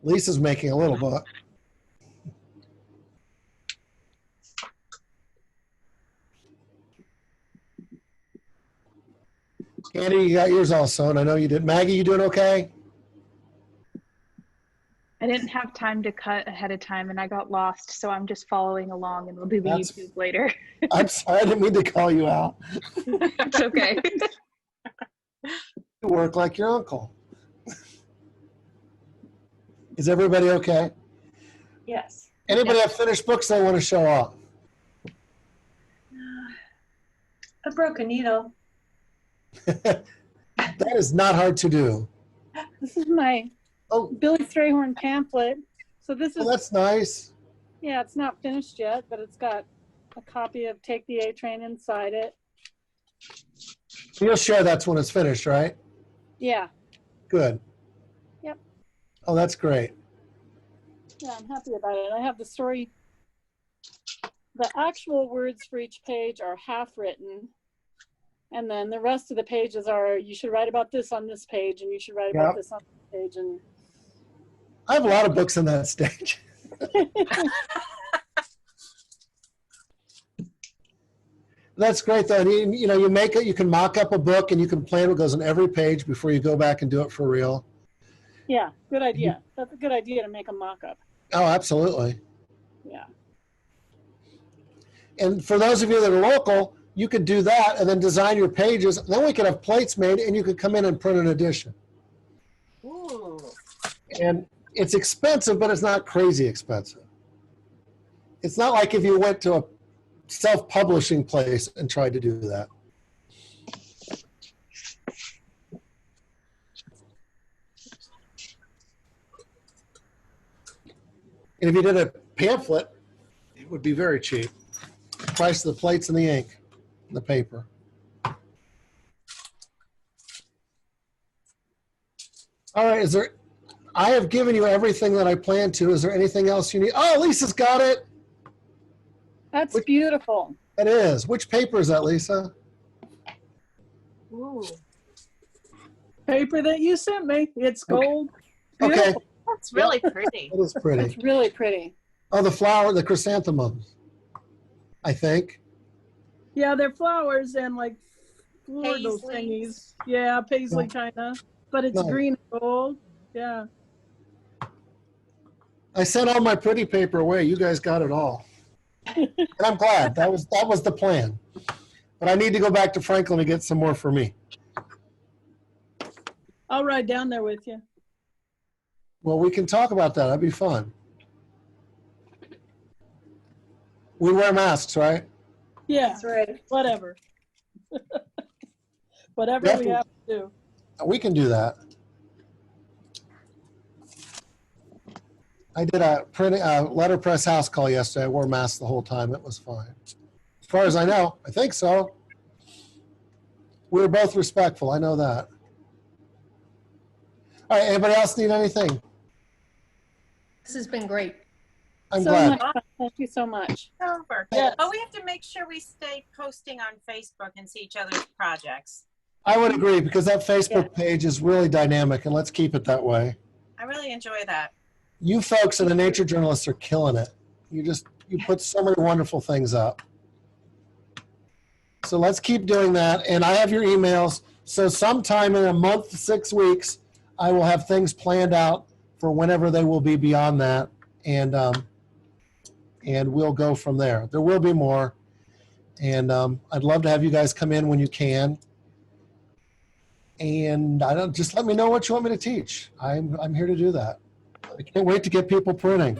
[SPEAKER 1] Lisa's making a little book. Candy, you got yours all sewn. I know you did. Maggie, you doing okay?
[SPEAKER 8] I didn't have time to cut ahead of time and I got lost, so I'm just following along and we'll do the
[SPEAKER 1] That's-
[SPEAKER 8] YouTube later.
[SPEAKER 1] I'm sorry, I didn't mean to call you out.
[SPEAKER 8] It's okay.
[SPEAKER 1] You work like your uncle. Is everybody okay?
[SPEAKER 7] Yes.
[SPEAKER 1] Anybody have finished books they want to show off?
[SPEAKER 7] A broken needle.
[SPEAKER 1] That is not hard to do.
[SPEAKER 2] This is my
[SPEAKER 1] Oh,
[SPEAKER 2] Billy Strayhorn pamphlet. So this
[SPEAKER 1] well,
[SPEAKER 2] is,
[SPEAKER 1] that's nice.
[SPEAKER 2] yeah, it's not finished yet, but it's got a copy of Take the A Train inside it.
[SPEAKER 1] You'll share that's when it's finished, right?
[SPEAKER 2] Yeah,
[SPEAKER 1] Good.
[SPEAKER 2] Yep.
[SPEAKER 1] Oh, that's great.
[SPEAKER 2] yeah, I'm happy about it. I have the story. The actual words for each page are half written. And then the rest of the pages are, you should write about this on this page, and you should write about
[SPEAKER 1] Yep.
[SPEAKER 2] this on this page. And
[SPEAKER 1] I have a lot of books in that stage. That's great though. And you make it, you can mock up a book and you can plan what goes on every page before you go back and do it for real.
[SPEAKER 2] yeah, good idea. That's a good idea to make a mock-up.
[SPEAKER 1] Oh, absolutely.
[SPEAKER 2] Yeah.
[SPEAKER 1] And for those of you that are local, you could do that and then design your pages. Then we could have plates made and you could come in and print an edition.
[SPEAKER 3] Ooh.
[SPEAKER 1] And it's expensive, but it's not crazy expensive. It's not like if you went to a self-publishing place and tried to do that. And if you did a pamphlet, it would be very cheap. The price of the plates and the ink and the paper. All right, I have given you everything that I planned to. Is there anything else you need? Oh, Lisa's got it.
[SPEAKER 2] That's beautiful.
[SPEAKER 1] It is. Which paper is that, Lisa?
[SPEAKER 3] Ooh.
[SPEAKER 2] Paper that you sent me. It's
[SPEAKER 1] Okay.
[SPEAKER 2] gold.
[SPEAKER 1] Okay,
[SPEAKER 2] Beautiful.
[SPEAKER 3] That's really pretty.
[SPEAKER 1] it is pretty.
[SPEAKER 2] It's really pretty.
[SPEAKER 1] Oh, the chrysanthemums, I think.
[SPEAKER 2] Yeah, they're flowers and like floral
[SPEAKER 3] Paisley.
[SPEAKER 2] thingies. Yeah, paisley china, but it's
[SPEAKER 1] Nice.
[SPEAKER 2] green and gold. Yeah.
[SPEAKER 1] I sent all my pretty paper away. You guys got it all. And I'm glad. That was the plan. But I need to go back to Franklin to get some more for me.
[SPEAKER 2] I'll ride down there with you.
[SPEAKER 1] Well, we can talk about that. That'd be fun. We wear masks, right?
[SPEAKER 2] Yeah,
[SPEAKER 7] That's right.
[SPEAKER 2] whatever. Whatever we have to do.
[SPEAKER 1] We can do that. I did a letterpress house call yesterday. I wore masks the whole time. It was fine. As far as I know, I think so. We were both respectful. I know that. All right. Anybody else need anything?
[SPEAKER 6] This has been great.
[SPEAKER 1] I'm
[SPEAKER 2] So
[SPEAKER 1] glad.
[SPEAKER 2] much fun. Thank you so much.
[SPEAKER 3] Over.
[SPEAKER 2] Yes.
[SPEAKER 3] But we have to make sure we stay posting on Facebook and see each other's projects.
[SPEAKER 1] I would agree, because that Facebook page is really dynamic, and let's keep it that way.
[SPEAKER 3] I really enjoy that.
[SPEAKER 1] You folks and the nature journalists are killing it. You put so many wonderful things up. So let's keep doing that. And I have your emails. So sometime in a month, 6 weeks, I will have things planned out for whenever they will be beyond that. And we'll go from there. There will be more. And I'd love to have you guys come in when you can. And just let me know what you want me to teach. I'm here to do that. I can't wait to get people printing.